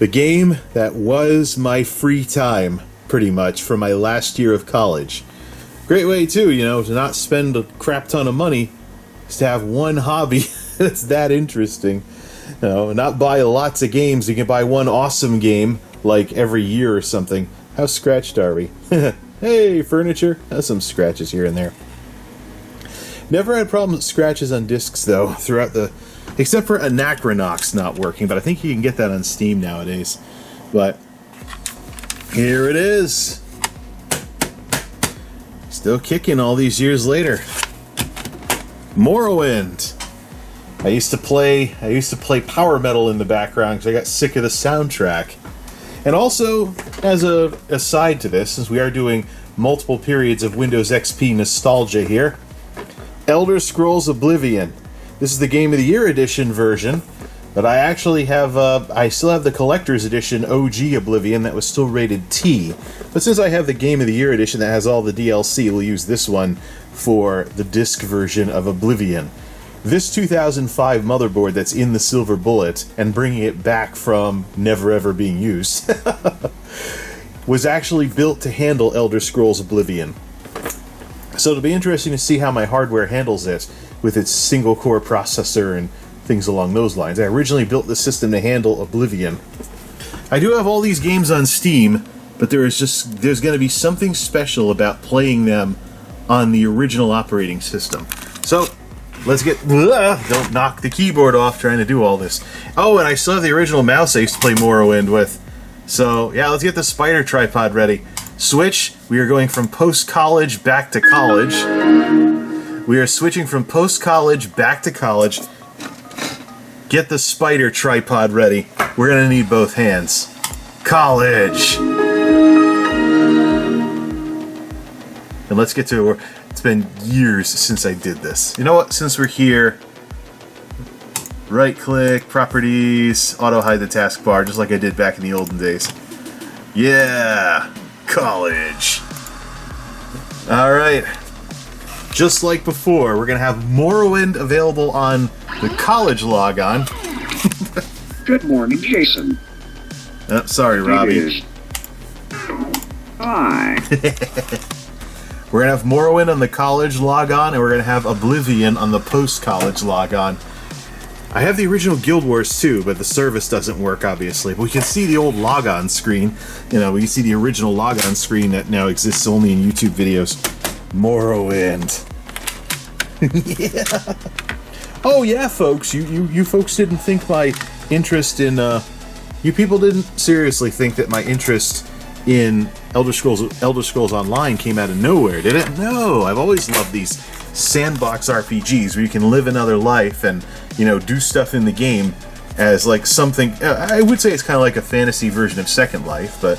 The game that was my free time, pretty much, for my last year of college. Great way, too, to not spend a crap ton of money, is to have one hobby that's that interesting. Not buy lots of games. You can buy one awesome game, like every year or something. How scratched are we? Hey, furniture. Has some scratches here and there. Never had problems with scratches on discs, though, throughout except for Anachronox not working, but I think you can get that on Steam nowadays. But here it is. Still kicking all these years later. Morrowind. I used to play power metal in the background because I got sick of the soundtrack. And also, as a aside to this, since we are doing multiple periods of Windows XP nostalgia here, Elder Scrolls Oblivion. This is the Game of the Year edition version, but I actually have, I still have the collector's edition OG Oblivion that was still rated T. But since I have the Game of the Year edition that has all the DLC, we'll use this one for the disc version of Oblivion. This 2005 motherboard that's in the silver bullet and bringing it back from never ever being used was actually built to handle Elder Scrolls Oblivion. So it'll be interesting to see how my hardware handles it with its single core processor and things along those lines. I originally built the system to handle Oblivion. I do have all these games on Steam, but there's going to be something special about playing them on the original operating system. So let's get... Don't knock the keyboard off trying to do all this. Oh, and I still have the original mouse I used to play Morrowind with. So, yeah, let's get the spider tripod ready. Switch. We are going from post-college back to college. We are switching from post-college back to college. Get the spider tripod ready. We're going to need both hands. College. And let's get to... It's been years since I did this. You know what? Since we're here, right-click, properties, auto-hide the taskbar, just like I did back in the olden days. Yeah! College. Alright. Just like before, we're going to have Morrowind available on the college logon. Good morning, Jason. Sorry, Robbie. It is. Hi. We're going to have Morrowind on the college logon, and we're going to have Oblivion on the post-college logon. I have the original Guild Wars too, but the service doesn't work, obviously. But we can see the old logon screen. We can see the original logon screen that now exists only in YouTube videos. Morrowind. Yeah. Oh yeah, folks. You folks didn't think my interest in... you people didn't seriously think that my interest in Elder Scrolls Online came out of nowhere, did it? No, I've always loved these sandbox RPGs where you can live another life and, do stuff in the game as like something. I would say it's kind of like a fantasy version of Second Life, but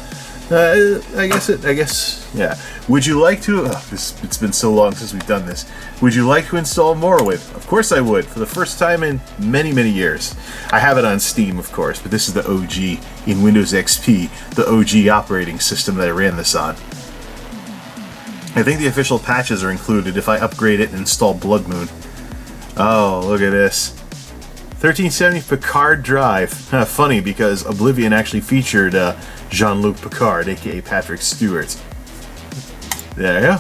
I guess, yeah. Would you like to? It's been so long since we've done this. Would you like to install Morrowind? Of course I would, for the first time in many, many years. I have it on Steam, of course, but this is the OG in Windows XP, the OG operating system that I ran this on. I think the official patches are included if I upgrade it and install Blood Moon. Oh, look at this. 1370 Picard drive. Funny, because Oblivion actually featured Jean-Luc Picard, aka Patrick Stewart. There you go.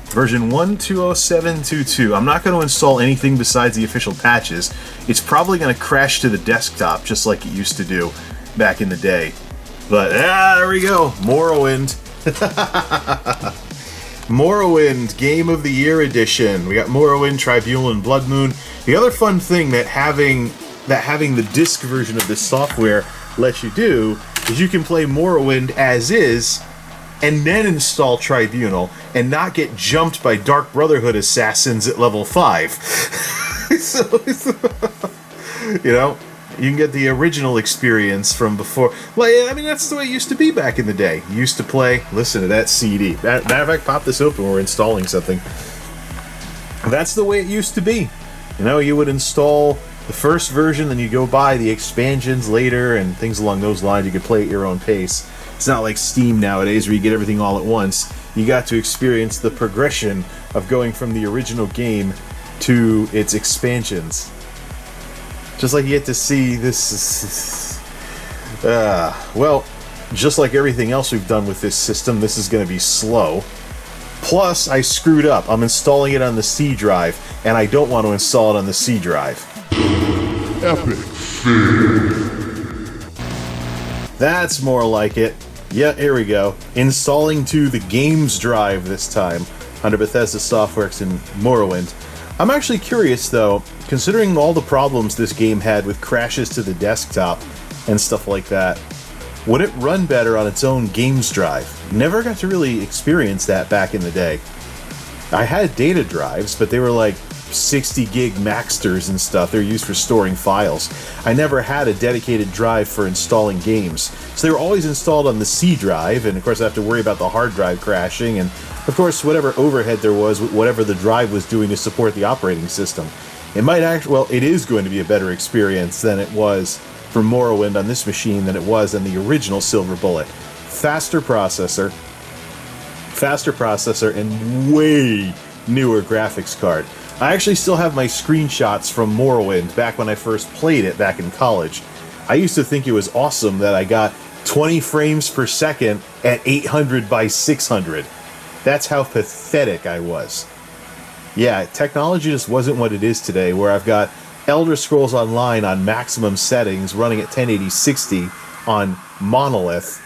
Version 120722. I'm not going to install anything besides the official patches. It's probably going to crash to the desktop, just like it used to do back in the day. But, there we go. Morrowind. Morrowind Game of the Year edition. We got Morrowind, Tribunal, and Blood Moon. The other fun thing that having the disc version of this software lets you do is you can play Morrowind as is and then install Tribunal and not get jumped by Dark Brotherhood assassins at level 5. So, you can get the original experience from before. Well, that's the way it used to be back in the day. You used to play, listen to that CD. Matter of fact, pop this open when we're installing something. That's the way it used to be. You would install the first version, then you go buy the expansions later and things along those lines. You could play at your own pace. It's not like Steam nowadays where you get everything all at once. You got to experience the progression of going from the original game to its expansions. Just like you get to see this. Well, just like everything else we've done with this system, this is going to be slow. Plus, I screwed up. I'm installing it on the C drive, and I don't want to install it on the C drive. Epic. That's more like it. Yeah, here we go. Installing to the games drive this time, under Bethesda Softworks and Morrowind. I'm actually curious, though, considering all the problems this game had with crashes to the desktop and stuff like that, would it run better on its own games drive? Never got to really experience that back in the day. I had data drives, but they were like 60 gig Maxters and stuff. They're used for storing files. I never had a dedicated drive for installing games. So they were always installed on the C drive, and of course I have to worry about the hard drive crashing, and of course whatever overhead there was, whatever the drive was doing to support the operating system. It might actually, well, it is going to be a better experience than it was for Morrowind on this machine than it was on the original Silver Bullet. Faster processor, and way newer graphics card. I actually still have my screenshots from Morrowind back when I first played it back in college. I used to think it was awesome that I got 20 frames per second at 800 by 600. That's how pathetic I was. Yeah, technology just wasn't what it is today, where I've got Elder Scrolls Online on maximum settings running at 1080-60 on Monolith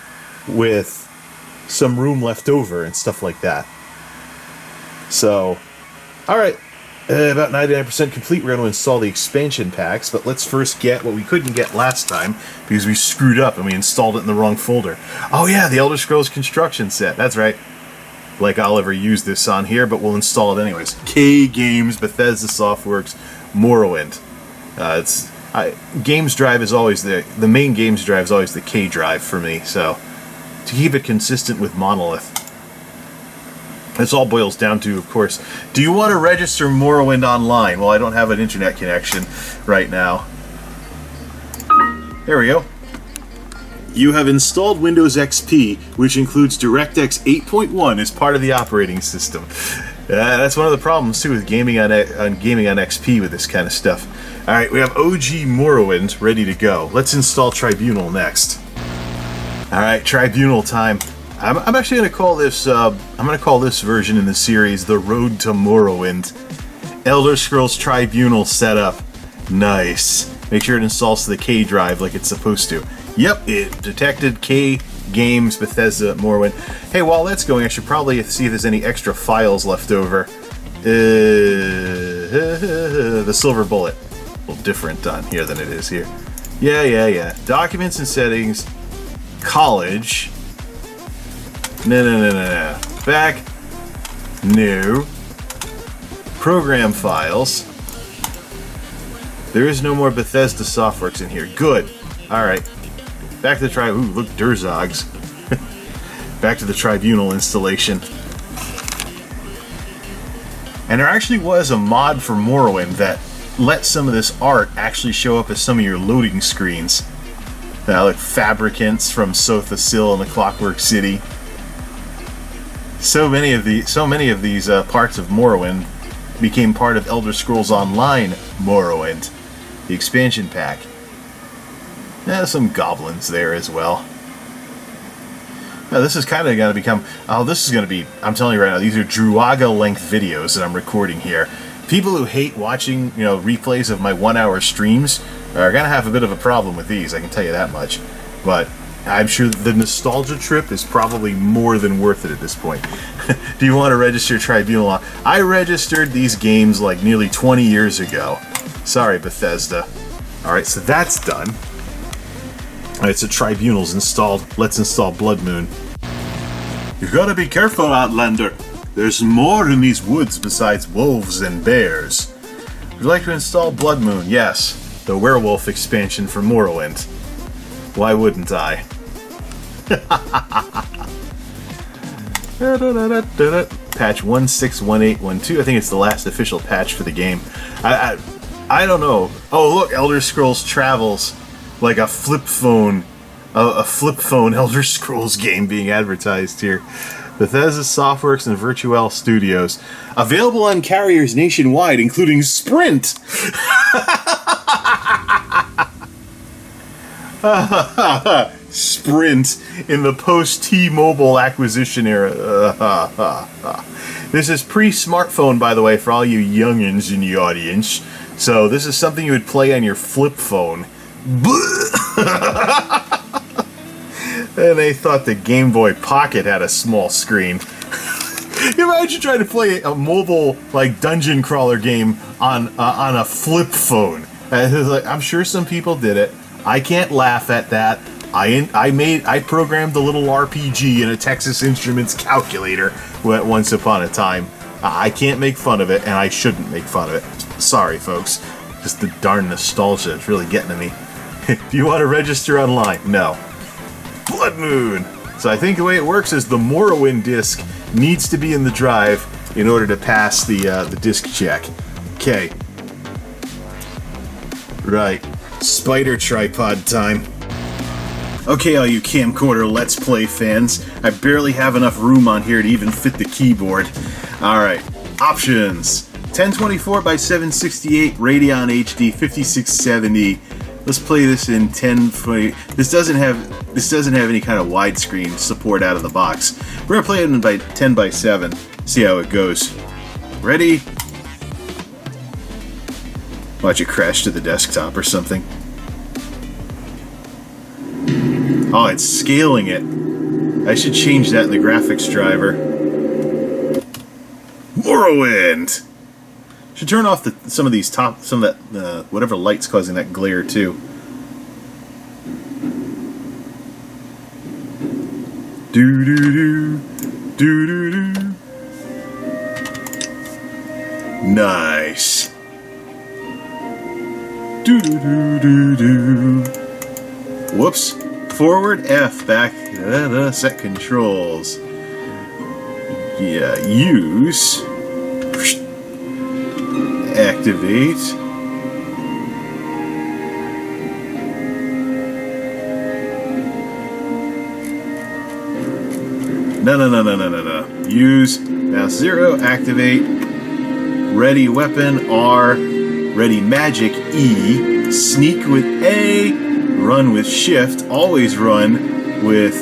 with some room left over and stuff like that. So, alright, about 99% complete. We're going to install the expansion packs, but let's first get what we couldn't get last time because we screwed up and we installed it in the wrong folder. Oh yeah, the Elder Scrolls Construction Set, that's right. Like I'll ever use this on here, but we'll install it anyways. K Games, Bethesda Softworks, Morrowind. Games drive is always the main games drive is always the K drive for me, so to keep it consistent with Monolith. This all boils down to, of course, do you want to register Morrowind online? Well, I don't have an internet connection right now. There we go. You have installed Windows XP, which includes DirectX 8.1 as part of the operating system. That's one of the problems, too, with gaming on XP with this kind of stuff. Alright, we have OG Morrowind ready to go. Let's install Tribunal next. Alright, Tribunal time. I'm actually going to call this, this version in the series The Road to Morrowind. Elder Scrolls Tribunal setup. Nice. Make sure it installs to the K drive like it's supposed to. Yep, it detected K Games, Bethesda, Morrowind. Hey, while that's going, I should probably see if there's any extra files left over. The Silver Bullet. A little different on here than it is here. Yeah. Documents and settings. College. No. Back. New. Program files. There is no more Bethesda Softworks in here. Good. Alright. Back to the Ooh, look, Durzogs. Back to the Tribunal installation. And there actually was a mod for Morrowind that let some of this art actually show up as some of your loading screens. Like Fabricants from Sotha Sil and the Clockwork City. So many of these parts of Morrowind became part of Elder Scrolls Online Morrowind, the expansion pack. Some goblins there as well. Now this is kind of going to become... Oh, this is going to be... I'm telling you right now, these are Druaga-length videos that I'm recording here. People who hate watching, replays of my 1-hour streams are going to have a bit of a problem with these, I can tell you that much. But I'm sure the nostalgia trip is probably more than worth it at this point. Do you want to register Tribunal? I registered these games like nearly 20 years ago. Sorry, Bethesda. Alright, so that's done. Alright, so Tribunal's installed. Let's install Blood Moon. You gotta be careful, Outlander. There's more in these woods besides wolves and bears. Would you like to install Blood Moon? Yes. The werewolf expansion for Morrowind. Why wouldn't I? Patch 161812. I think it's the last official patch for the game. I don't know. Oh, look, Elder Scrolls Travels. Like a flip phone Elder Scrolls game being advertised here. Bethesda Softworks and Virtual Studios. Available on carriers nationwide, including Sprint! Sprint in the post-T-Mobile acquisition era. This is pre-smartphone, by the way, for all you youngins in the audience. So this is something you would play on your flip phone. And they thought the Game Boy Pocket had a small screen. Imagine trying to play a mobile, like, dungeon crawler game on a flip phone. I'm sure some people did it. I can't laugh at that. I programmed a little RPG in a Texas Instruments calculator once upon a time. I can't make fun of it, and I shouldn't make fun of it. Sorry, folks. Just the darn nostalgia is really getting to me. Do you want to register online? No. Blood Moon! So I think the way it works is the Morrowind disc needs to be in the drive in order to pass the disc check. Okay. Right. Spider tripod time. Okay, all you camcorder Let's Play fans, I barely have enough room on here to even fit the keyboard. Alright, options. 1024 by 768 Radeon HD 5670. Let's play this in 1020. This doesn't have any kind of widescreen support out of the box. We're gonna play it in by 10 by 7. See how it goes. Ready? Watch it crash to the desktop or something. Oh, it's scaling it. I should change that in the graphics driver. Morrowind! Should turn off some of that whatever light's causing that glare too. Do do do do do do. Nice. Do do do do do. Whoops. Forward F back. Set controls. Yeah. Use. Activate. No. Use mouse 0, activate. Ready weapon R, ready magic E, sneak with A, run with shift, always run with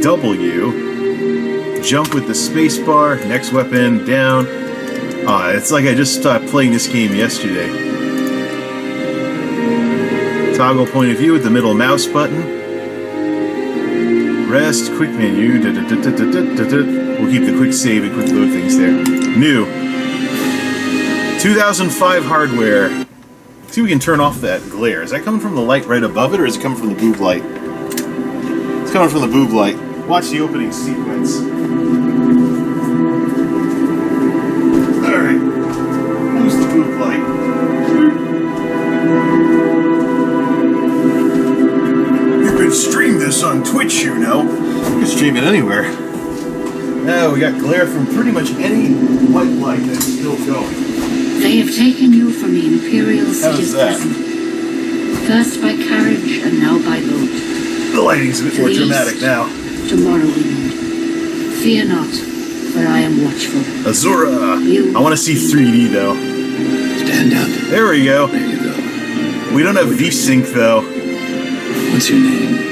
W, jump with the space bar, next weapon down. It's like I just stopped playing this game yesterday. Toggle point of view with the middle mouse button. Rest, quick menu. We'll keep the quick save and quick load things there. New. 2005 hardware. See if we can turn off that glare. Is that coming from the light right above it, or is it coming from the boob light? It's coming from the boob light. Watch the opening sequence. Alright. Who's the boob light? You can stream this on Twitch, you know. You can stream it anywhere. Now we got glare from pretty much any white light that's still going. They have taken you from the Imperial City's that? prison. First by carriage and now by boat. The lighting's a bit more dramatic now. To Morrowind. Fear not, for I am watchful. Azura! I want to see 3D though. Stand up. There we go. There you go. We don't have V-Sync though. What's your name?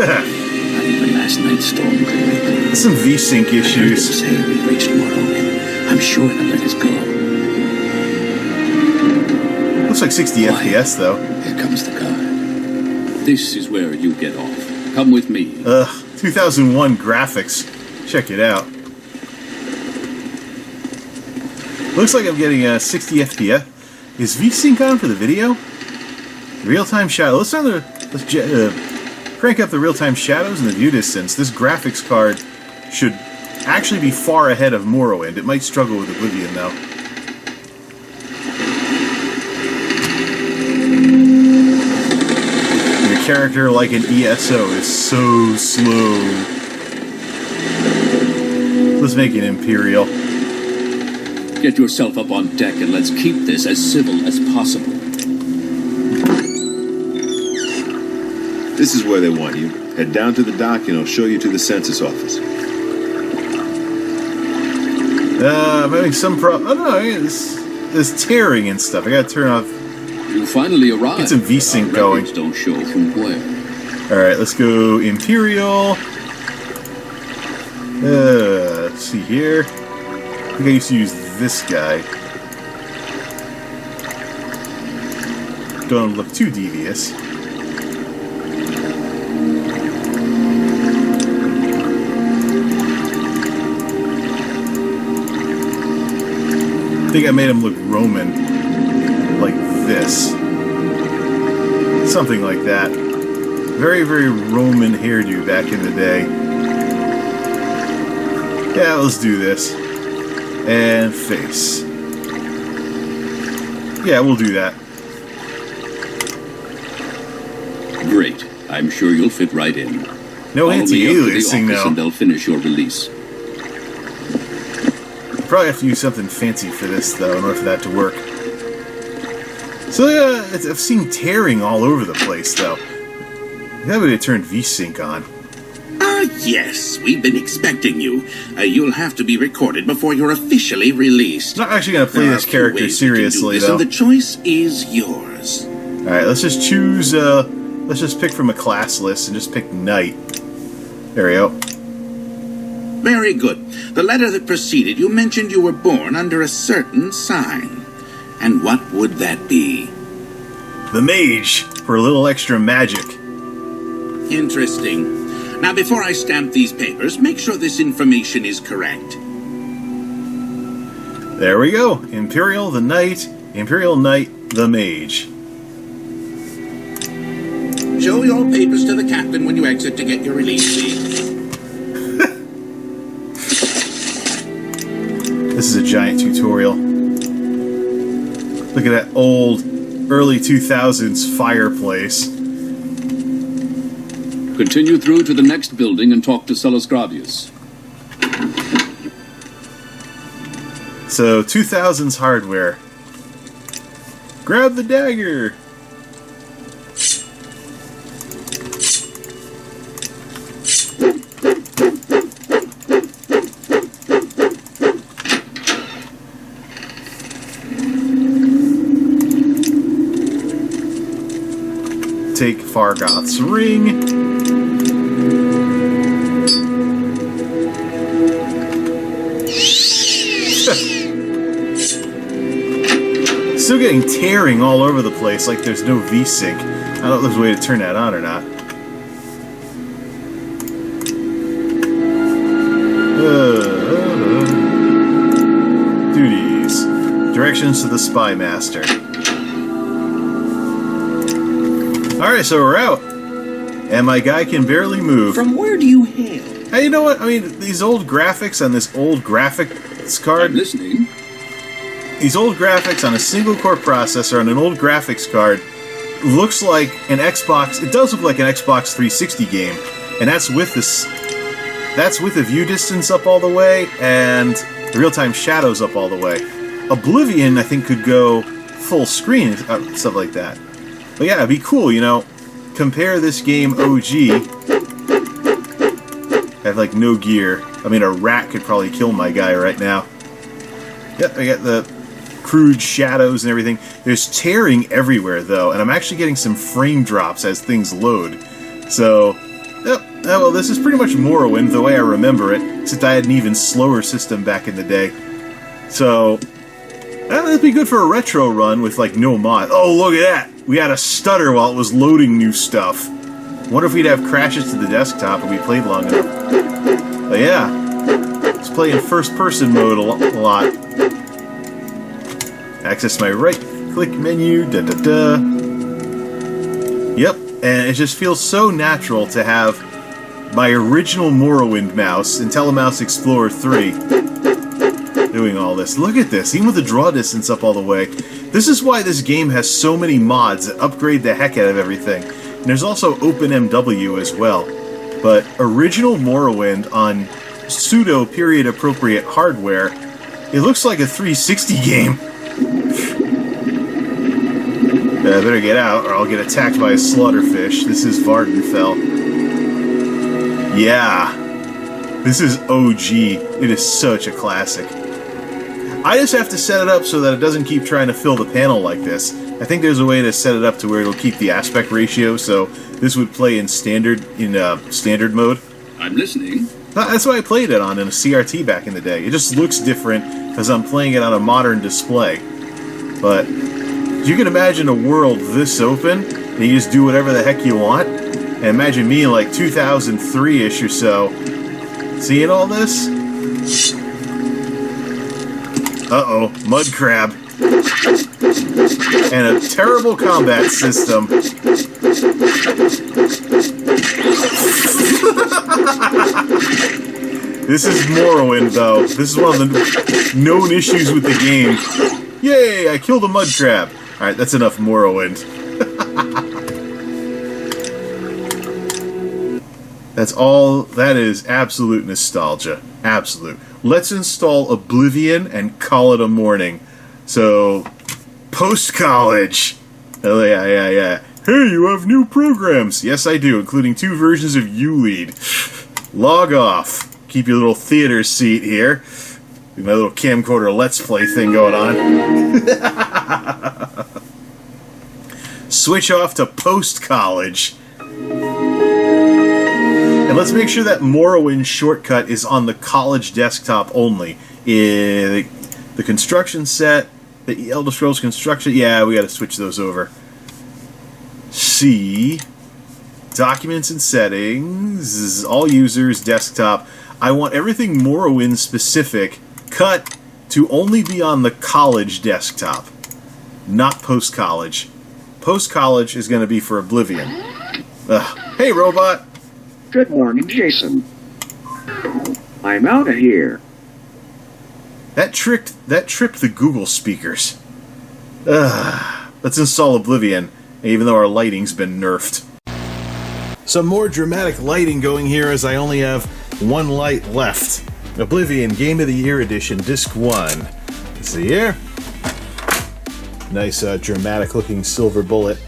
Not even last night's storm could make it. Some V-Sync issues. Say we reached Morrowind. I'm sure they'll let us go. Looks like 60 FPS though. Here comes the guard. This is where you get off. Come with me. 2001 graphics. Check it out. Looks like I'm getting 60 FPS. Is V-Sync on for the video? Real-time shadow. Let's crank up the real-time shadows and the view distance. This graphics card should actually be far ahead of Morrowind. It might struggle with Oblivion though. Your character, like an ESO, is so slow. Let's make it Imperial. Get yourself up on deck and let's keep this as civil as possible. This is where they want you. Head down to the dock and I'll show you to the census office. I'm having some problem. Oh no, there's tearing and stuff. I gotta turn off. You finally arrived. Get some VSync going. Don't show from where. Alright, let's go Imperial. Let's see here. I think I used to use this guy. Don't look too devious. I think I made him look Roman. Like this. Something like that. Very, very Roman hairdo back in the day. Yeah, let's do this. And face. Yeah, we'll do that. Great. I'm sure you'll fit right in. No Follow me up to the anti-aliasing office now. and they'll finish your release. Probably have to use something fancy for this, though, in order for that to work. So, yeah, I've seen tearing all over the place, though. That would have turned VSync on. Yes, we've been expecting you. You'll have to be recorded before you're officially released. I'm not actually going to play this character seriously, though. And the choice is yours. Alright, let's just choose, let's just pick from a class list and just pick Knight. There we go. Very good. The letter that preceded you mentioned you were born under a certain sign. And what would that be? The Mage, for a little extra magic. Interesting. Now, before I stamp these papers, make sure this information is correct. There we go. Imperial, the Knight. Imperial Knight, the Mage. Show your papers to the captain when you exit to get your release fee. This is a giant tutorial. Look at that old, early 2000s fireplace. Continue through to the next building and talk to Celos Gravius. So, 2000s hardware. Grab the dagger! Take Fargoth's ring. Still getting tearing all over the place like there's no VSync. I don't know if there's a way to turn that on or not. Duties. Directions to the Spy Master. Alright, so we're out. And my guy can barely move. From where do you hail? Hey, you know what? I mean, these old graphics on this old graphics card. I'm listening. These old graphics on a single core processor on an old graphics card looks like an Xbox. It does look like an Xbox 360 game, and that's with this. That's with the view distance up all the way and the real-time shadows up all the way. Oblivion, I think, could go full screen, stuff like that. But yeah, it'd be cool, you know. Compare this game OG. I have like no gear. I mean, a rat could probably kill my guy right now. Yep, I got the crude shadows and everything. There's tearing everywhere, though, and I'm actually getting some frame drops as things load. So, yep. Well, this is pretty much Morrowind, the way I remember it, except I had an even slower system back in the day. So, that'd be good for a retro run with, like, no mod. Oh, look at that! We had a stutter while it was loading new stuff. Wonder if we'd have crashes to the desktop if we played long enough. But yeah, let's play in first-person mode a lot. Access my right-click menu, da-da-da. Yep, and it just feels so natural to have my original Morrowind mouse in Telemouse Explorer 3 doing all this. Look at this, even with the draw distance up all the way. This is why this game has so many mods that upgrade the heck out of everything. And there's also OpenMW as well. But original Morrowind on pseudo-period-appropriate hardware, it looks like a 360 game. I better get out or I'll get attacked by a slaughterfish. This is Vardenfell. Yeah. This is OG. It is such a classic. I just have to set it up so that it doesn't keep trying to fill the panel like this. I think there's a way to set it up to where it'll keep the aspect ratio, so this would play in standard mode. I'm listening. That's what I played it on in a CRT back in the day. It just looks different because I'm playing it on a modern display. But you can imagine a world this open, and you just do whatever the heck you want. And imagine me in like 2003-ish or so, seeing all this. Uh-oh, mud crab. And a terrible combat system. This is Morrowind, though. This is one of the known issues with the game. Yay, I killed a mud crab. Alright, that's enough Morrowind. That's all. That is absolute nostalgia. Absolute. Let's install Oblivion and call it a morning. So, post-college. Oh, yeah. Hey, you have new programs. Yes, I do, including 2 versions of Ulead. Log off. Keep your little theater seat here. My little camcorder Let's Play thing going on. Switch off to post-college. And let's make sure that Morrowind shortcut is on the college desktop only. The construction set, the Elder Scrolls construction, yeah, we gotta switch those over. C, documents and settings, all users, desktop. I want everything Morrowind specific cut to only be on the college desktop, not post-college. Post-college is going to be for Oblivion. Hey, robot! Good morning, Jason. I'm out of here. That tripped the Google speakers. Let's install Oblivion, even though our lighting's been nerfed. Some more dramatic lighting going here as I only have 1 light left. Oblivion Game of the Year Edition, Disc 1. Let's see here. Nice dramatic looking silver bullet.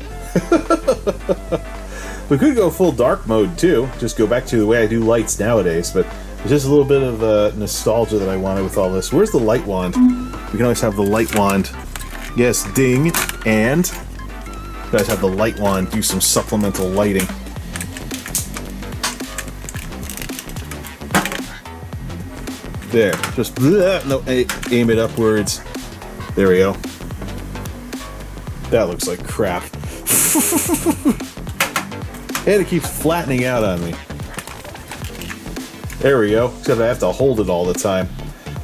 We could go full dark mode too. Just go back to the way I do lights nowadays, but there's just a little bit of nostalgia that I wanted with all this. Where's the light wand? We can always have the light wand. Yes, ding. And guys have the light wand do some supplemental lighting. There. Just no, aim it upwards. There we go. That looks like crap. And it keeps flattening out on me. There we go. Except I have to hold it all the time.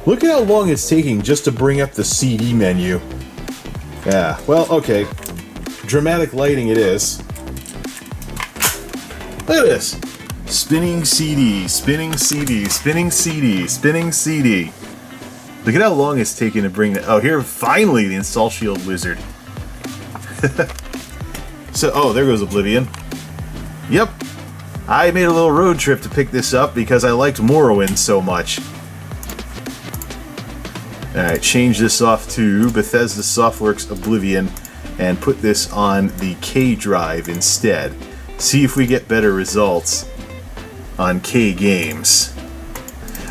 Look at how long it's taking just to bring up the CD menu. Yeah, well, okay. Dramatic lighting it is. Look at this. Spinning CD, spinning CD, spinning CD, spinning CD. Look at how long it's taking to bring the... Oh, here, finally, the install shield wizard. So, oh, there goes Oblivion. Yep. I made a little road trip to pick this up because I liked Morrowind so much. Alright, change this off to Bethesda Softworks Oblivion and put this on the K drive instead. See if we get better results on K games.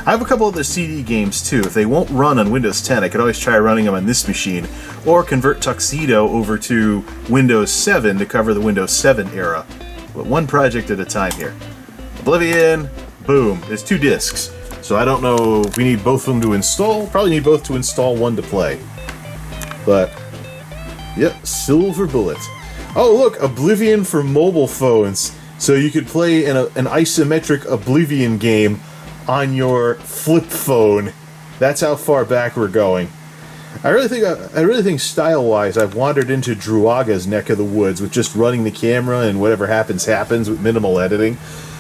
I have a couple other CD games too. If they won't run on Windows 10, I could always try running them on this machine, or convert Tuxedo over to Windows 7 to cover the Windows 7 era. But one project at a time here. Oblivion, boom. There's 2 discs, so I don't know if we need both of them to install. Probably need both to install, one to play. But, yep, silver bullet. Oh look, Oblivion for mobile phones. So you could play an isometric Oblivion game on your flip phone. That's how far back we're going. I really think style-wise, I've wandered into Druaga's neck of the woods with just running the camera and whatever happens with minimal editing.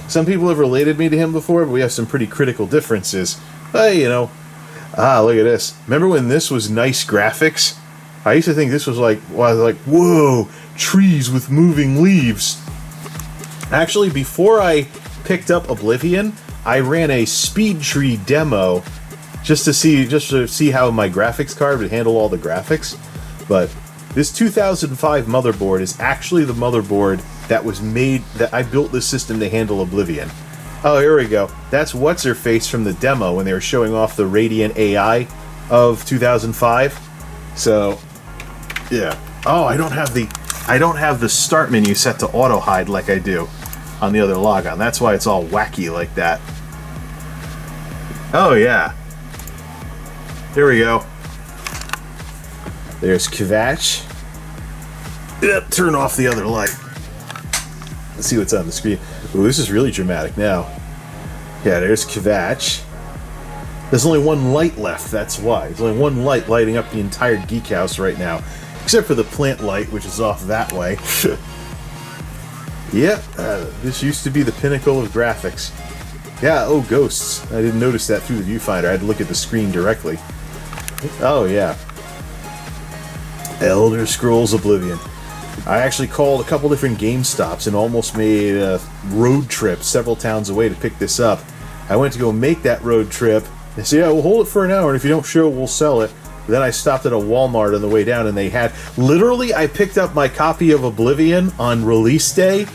Some people have related me to him before, but we have some pretty critical differences. Hey, you know, look at this. Remember when this was nice graphics? I used to think this was like, whoa, trees with moving leaves. Actually, before I picked up Oblivion, I ran a speed tree demo just to see how my graphics card would handle all the graphics. But this 2005 motherboard is actually the motherboard that was made, that I built this system to handle Oblivion. Oh, here we go. That's What's-Her-Face from the demo when they were showing off the Radiant AI of 2005. So, yeah. Oh, I don't have the start menu set to auto hide like I do on the other logon. That's why it's all wacky like that. Oh yeah. Here we go. There's Kvatch. Yep, turn off the other light. Let's see what's on the screen. Ooh, this is really dramatic now. Yeah, there's Kvatch. There's only one light left, that's why. There's only one light lighting up the entire geek house right now. Except for the plant light, which is off that way. Yep, this used to be the pinnacle of graphics. Yeah, oh, ghosts. I didn't notice that through the viewfinder. I had to look at the screen directly. Oh, yeah. Elder Scrolls Oblivion. I actually called a couple different GameStops and almost made a road trip several towns away to pick this up. I went to go make that road trip. They said, yeah, we'll hold it for an hour, and if you don't show, we'll sell it. Then I stopped at a Walmart on the way down, and they had... Literally, I picked up my copy of Oblivion on release day.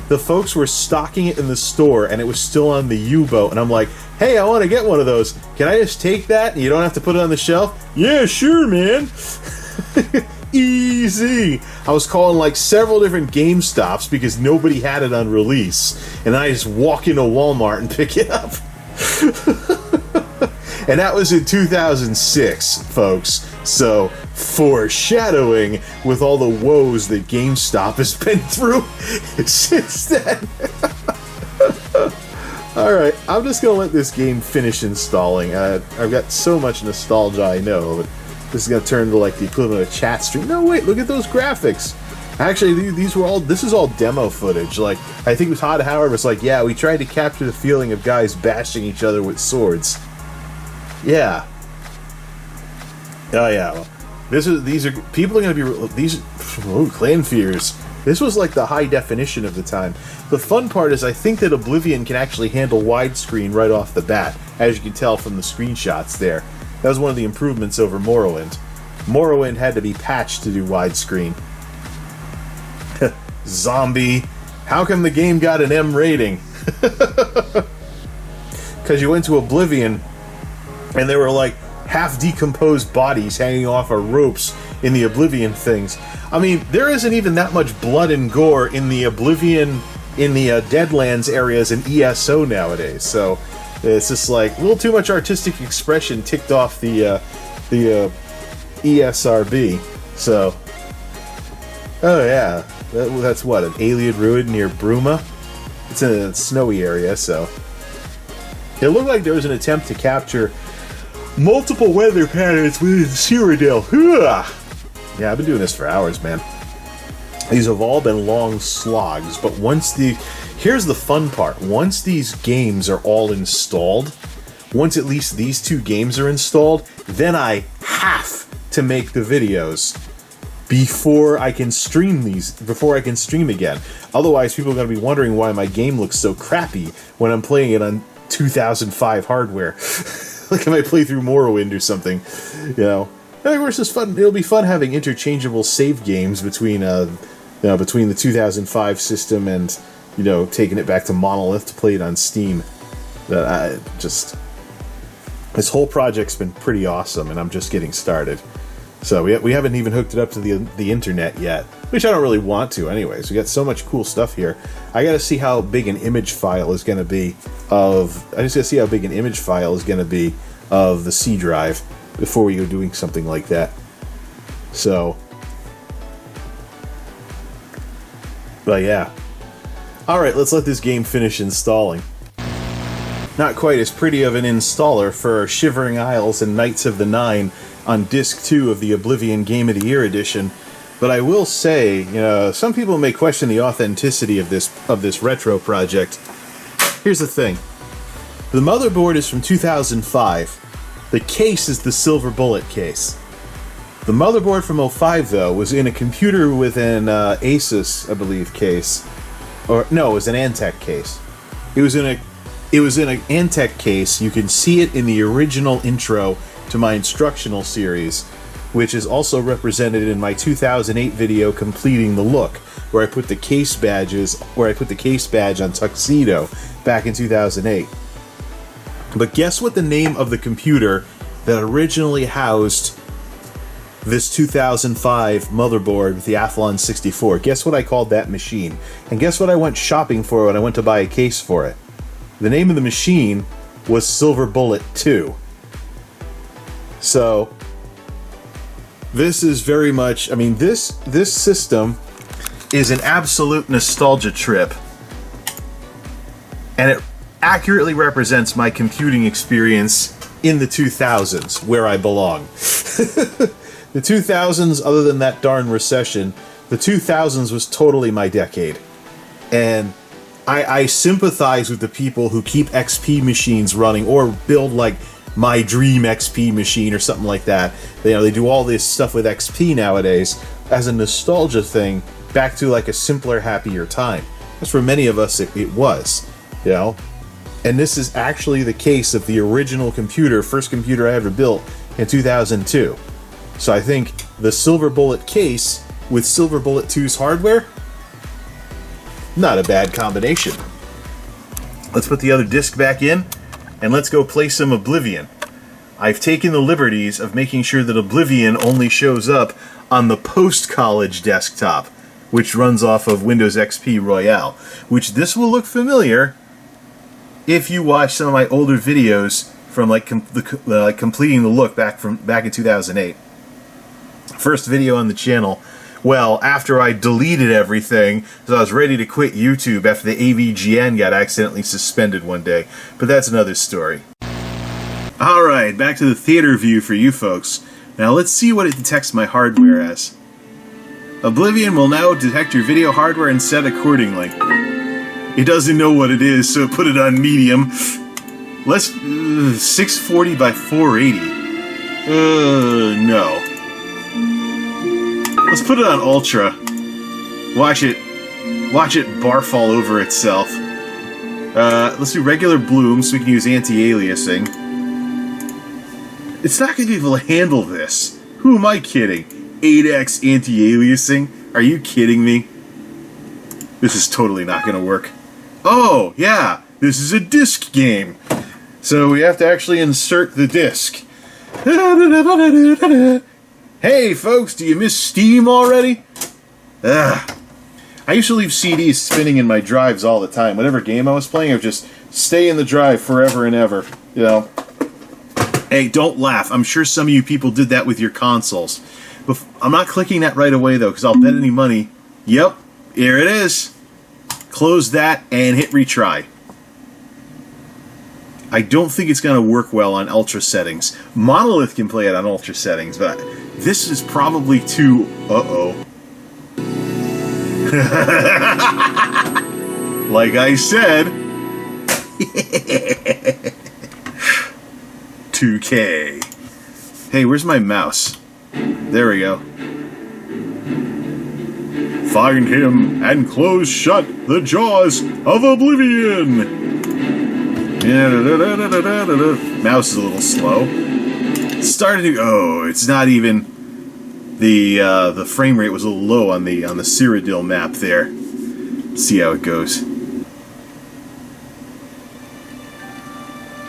The folks were stocking it in the store, and it was still on the U-boat. And I'm like, hey, I want to get one of those. Can I just take that, and you don't have to put it on the shelf? Yeah, sure, man. Easy. I was calling like several different GameStops because nobody had it on release. And I just walk into Walmart and pick it up. And that was in 2006, folks. So, foreshadowing with all the woes that GameStop has been through since then. Alright, I'm just going to let this game finish installing. I've got so much nostalgia, I know, but this is going to turn into like the equivalent of chat stream. No, wait, look at those graphics. Actually, this is all demo footage. Like, I think Todd Howard was like, yeah, we tried to capture the feeling of guys bashing each other with swords. Yeah. Oh yeah. Well, these are people are going to be clan fears. This was like the high definition of the time. The fun part is I think that Oblivion can actually handle widescreen right off the bat, as you can tell from the screenshots there. That was one of the improvements over Morrowind. Morrowind had to be patched to do widescreen. Zombie. How come the game got an M rating? Because you went to Oblivion and there were like half decomposed bodies hanging off of ropes in the Oblivion things. I mean, there isn't even that much blood and gore in the Oblivion, in the Deadlands areas in ESO nowadays. So it's just like a little too much artistic expression ticked off the ESRB. So, oh yeah, that's what, an alien ruin near Bruma? It's in a snowy area, so it looked like there was an attempt to capture multiple weather patterns within Cyrodiil. Yeah, I've been doing this for hours, man. These have all been long slogs, but here's the fun part. Once these games are all installed, once at least these two games are installed, then I have to make the videos before I can stream again. Otherwise, people are going to be wondering why my game looks so crappy when I'm playing it on 2005 hardware. Like I might play through Morrowind or something, you know. And of course, it's fun. It'll be fun having interchangeable save games between the 2005 system and, you know, taking it back to Monolith to play it on Steam. This whole project's been pretty awesome, and I'm just getting started. So we haven't even hooked it up to the internet yet, which I don't really want to anyways. We got so much cool stuff here. I got to see how big an image file is going to be of the C drive before we go doing something like that. So, but yeah. Alright, let's let this game finish installing. Not quite as pretty of an installer for Shivering Isles and Knights of the Nine on Disc 2 of the Oblivion Game of the Year edition, but I will say, you know, some people may question the authenticity of this retro project. Here's the thing. The motherboard is from 2005. The case is the Silver Bullet case. The motherboard from 05, though, was in a computer with an Asus, I believe, case. Or, no, it was an Antec case. It was in an Antec case. You can see it in the original intro to my instructional series, which is also represented in my 2008 video Completing the Look, where I put the case badge on Tuxedo back in 2008. But guess what the name of the computer that originally housed this 2005 motherboard with the Athlon 64. Guess what I called that machine? And guess what I went shopping for when I went to buy a case for it? The name of the machine was Silver Bullet 2. So, this is very much, I mean, this system is an absolute nostalgia trip. And it accurately represents my computing experience in the 2000s, where I belong. The 2000s, other than that darn recession, the 2000s was totally my decade. And I sympathize with the people who keep XP machines running or build like my dream XP machine or something like that. They do all this stuff with XP nowadays as a nostalgia thing back to like a simpler, happier time. As for many of us, it was, you know. And this is actually the case of the original computer, first computer I ever built in 2002. So I think the Silver Bullet case with Silver Bullet 2's hardware, not a bad combination. Let's put the other disc back in, and let's go play some Oblivion. I've taken the liberties of making sure that Oblivion only shows up on the post-college desktop, which runs off of Windows XP Royale, which this will look familiar if you watch some of my older videos from like completing the look back in 2008. First video on the channel, well, after I deleted everything, so I was ready to quit YouTube after the AVGN got accidentally suspended one day. But that's another story. Alright, back to the theater view for you folks. Now let's see what it detects my hardware as. Oblivion will now detect your video hardware and set accordingly. It doesn't know what it is, so put it on medium. Let's 640 by 480. No. Let's put it on ultra. Watch it barf all over itself. Let's do regular bloom so we can use anti-aliasing. It's not going to be able to handle this. Who am I kidding? 8x anti-aliasing? Are you kidding me? This is totally not going to work. Oh, yeah, this is a disc game. So we have to actually insert the disc. Hey, folks, do you miss Steam already? I used to leave CDs spinning in my drives all the time. Whatever game I was playing, I would just stay in the drive forever and ever, you know. Hey, don't laugh. I'm sure some of you people did that with your consoles. But I'm not clicking that right away, though, because I'll bet any money. Yep, here it is. Close that and hit retry. I don't think it's going to work well on ultra settings. Monolith can play it on ultra settings, but this is probably too... Uh-oh. Like I said... 2K. Hey, where's my mouse? There we go. Find him and close shut the jaws of Oblivion! Mouse is a little slow. Started to... Oh, it's not even... The frame rate was a little low on the Cyrodiil map there. Let's see how it goes.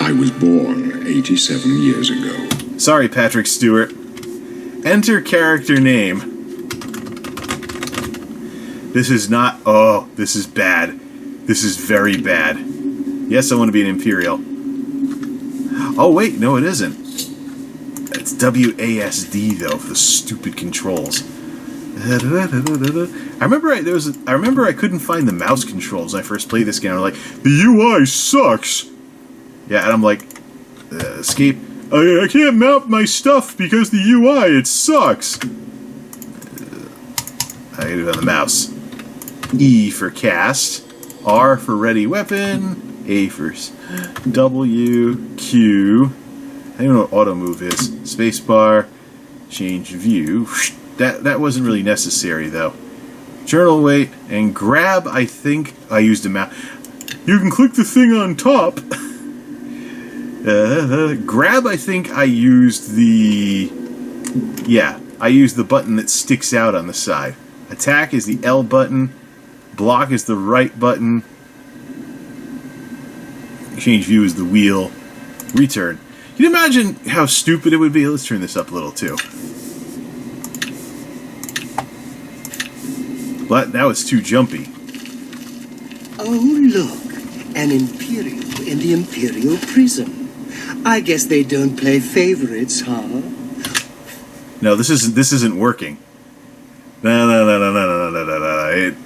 I was born 87 years ago. Sorry, Patrick Stewart. Enter character name. This is not... Oh, this is bad. This is very bad. Yes, I want to be an Imperial. Oh, wait, no, it isn't. It's WASD, though, for the stupid controls. I remember I couldn't find the mouse controls when I first played this game. I'm like, the UI sucks. Yeah, and I'm like, escape. I can't mount my stuff because the UI, it sucks. I do it on the mouse. E for cast, R for ready weapon, A for W, Q. I don't know what auto move is. Spacebar, change view. That wasn't really necessary though. Journal weight and grab. I think I used a mouse. You can click the thing on top. Grab. I think I used the. Yeah, I used the button that sticks out on the side. Attack is the L button. Block is the right button. Change view is the wheel. Return. you imagine how stupid it would be? Let's turn this up a little too. But now it's too jumpy. Oh, look. An Imperial in the Imperial prison. I guess they don't play favorites, huh? No, this isn't working. No.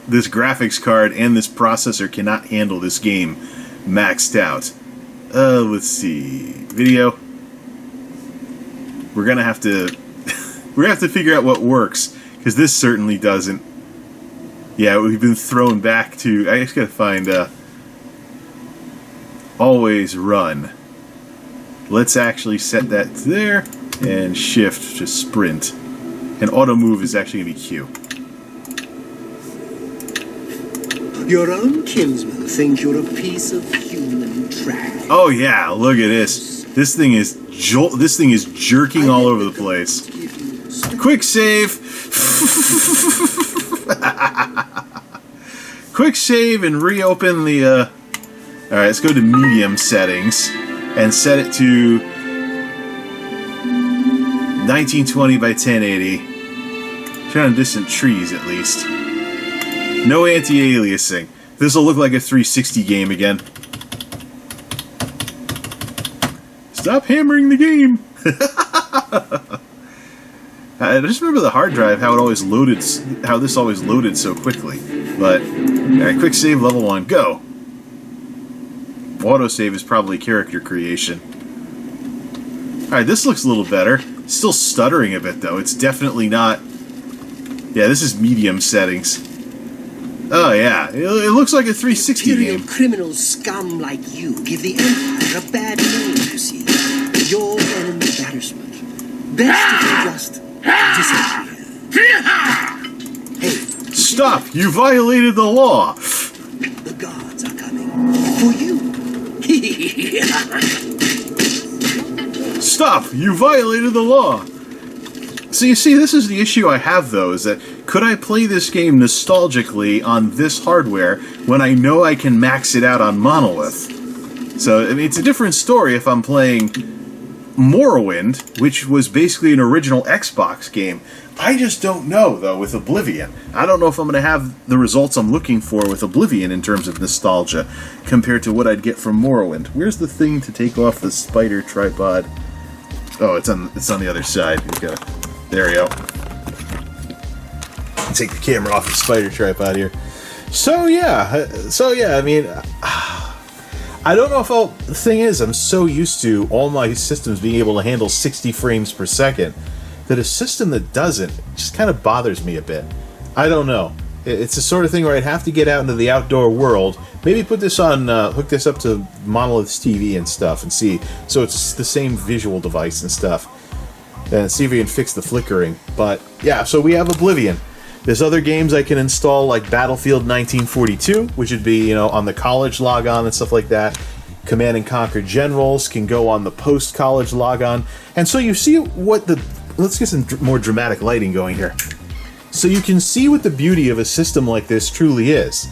This graphics card and this processor cannot handle this game maxed out. Let's see. Video. We're gonna have to figure out what works, because this certainly doesn't. Yeah, we've been thrown back to. I just gotta find always run. Let's actually set that there and shift to sprint. And auto move is actually gonna be Q. Your own kinsmen think you're a piece of human trash. Oh yeah, look at this. This thing is jerking all over the place. Quick save. Quick save and reopen the alright, let's go to medium settings and set it to 1920 by 1080. Turn on distant trees at least. No anti-aliasing. This will look like a 360 game again. Stop hammering the game! I just remember the hard drive, how this always loaded so quickly. But, alright, quick save, level 1, go! Autosave is probably character creation. Alright, this looks a little better. Still stuttering a bit, though. It's definitely not... Yeah, this is medium settings. Oh, yeah. It looks like a 360 Imperial game. criminal scum like you give the Empire a bad name, you see. You're an embarrassment. Best if you just disappear. Hey, Stop! You violated the law! the guards are coming. For you. Stop! You violated the law! So you see, this is the issue I have, though, is that could I play this game nostalgically on this hardware when I know I can max it out on Monolith? So, I mean, it's a different story if I'm playing Morrowind, which was basically an original Xbox game. I just don't know, though, with Oblivion. I don't know if I'm going to have the results I'm looking for with Oblivion in terms of nostalgia compared to what I'd get from Morrowind. Where's the thing to take off the spider tripod? Oh, it's on the other side. There we go. Take the camera off the spider tripod here. So yeah, I mean, I don't know if the thing is, I'm so used to all my systems being able to handle 60 frames per second that a system that doesn't just kind of bothers me a bit. I don't know. It's the sort of thing where I'd have to get out into the outdoor world, maybe put this on, hook this up to Monolith's TV and stuff, and see, so it's the same visual device and stuff, and see if we can fix the flickering. But yeah, so we have Oblivion. There's other games I can install, like Battlefield 1942, which would be, on the college logon and stuff like that. Command and Conquer Generals can go on the post-college logon. And so you see what let's get some more dramatic lighting going here. So you can see what the beauty of a system like this truly is.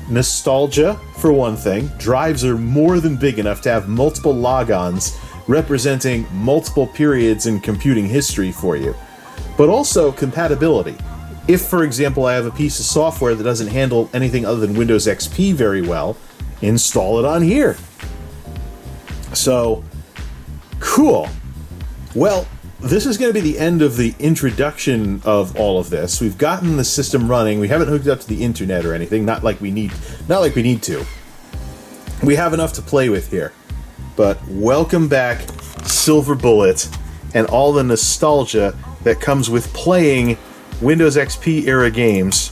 Nostalgia, for one thing. Drives are more than big enough to have multiple logons representing multiple periods in computing history for you. But also compatibility. If, for example, I have a piece of software that doesn't handle anything other than Windows XP very well, install it on here. So, cool. Well, this is going to be the end of the introduction of all of this. We've gotten the system running. We haven't hooked it up to the internet or anything. Not like we need to. We have enough to play with here. But welcome back, Silver Bullet, and all the nostalgia that comes with playing Windows XP era games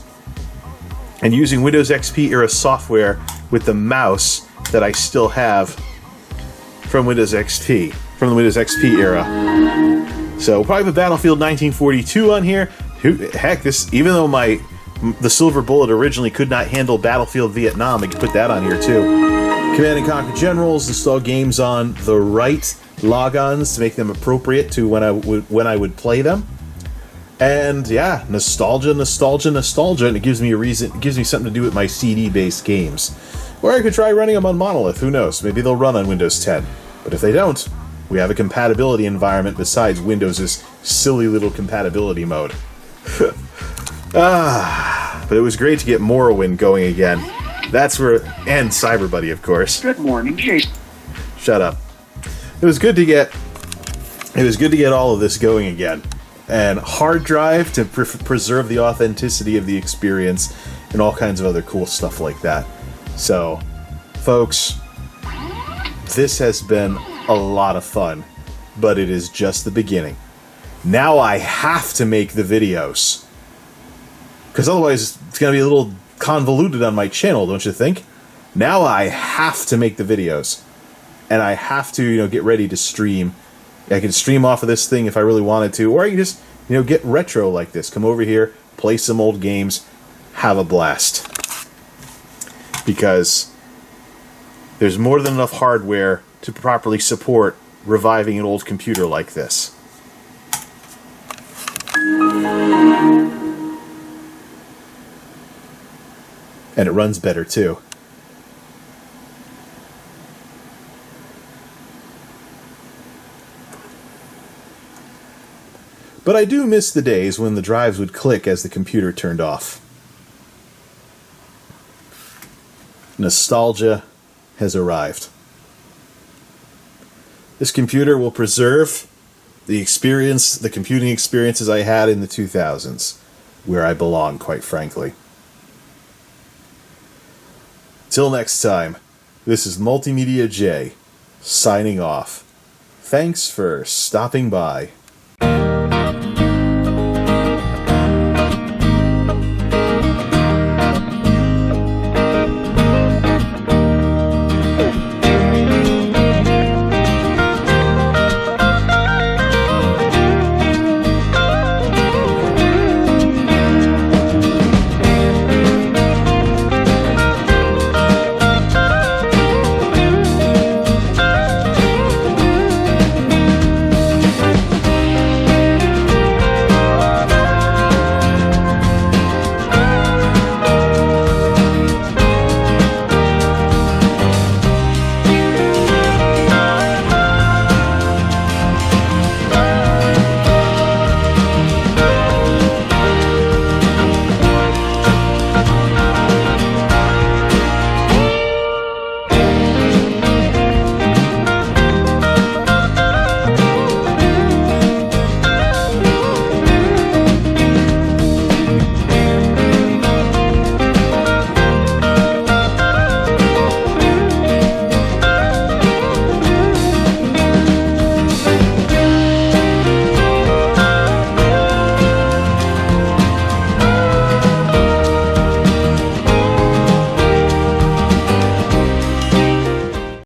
and using Windows XP era software with the mouse that I still have from Windows XP, from the Windows XP era. So we'll probably have Battlefield 1942 on here. Heck, even though the Silver Bullet originally could not handle Battlefield Vietnam, I could put that on here too. Command and Conquer Generals, install games on the right logons to make them appropriate to when I would play them. And yeah, nostalgia, and it gives me something to do with my CD-based games. Or I could try running them on Monolith, who knows, maybe they'll run on Windows 10. But if they don't, We have a compatibility environment besides Windows' silly little compatibility mode. But it was great to get Morrowind going again. That's where... And CyberBuddy, of course. Good morning, Jason. Shut up. It was good to get... It was good to get all of this going again. And hard drive to preserve the authenticity of the experience and all kinds of other cool stuff like that. So, folks, this has been a lot of fun, but it is just the beginning. Now I have to make the videos. Because otherwise it's going to be a little convoluted on my channel, don't you think? Now I have to make the videos. And I have to, get ready to stream. I can stream off of this thing if I really wanted to, or I can just, get retro like this. Come over here, play some old games, have a blast. Because there's more than enough hardware to properly support reviving an old computer like this. And it runs better too. But I do miss the days when the drives would click as the computer turned off. Nostalgia has arrived. This computer will preserve the computing experiences I had in the 2000s, where I belong, quite frankly. Till next time, this is MultimediaJay, signing off. Thanks for stopping by.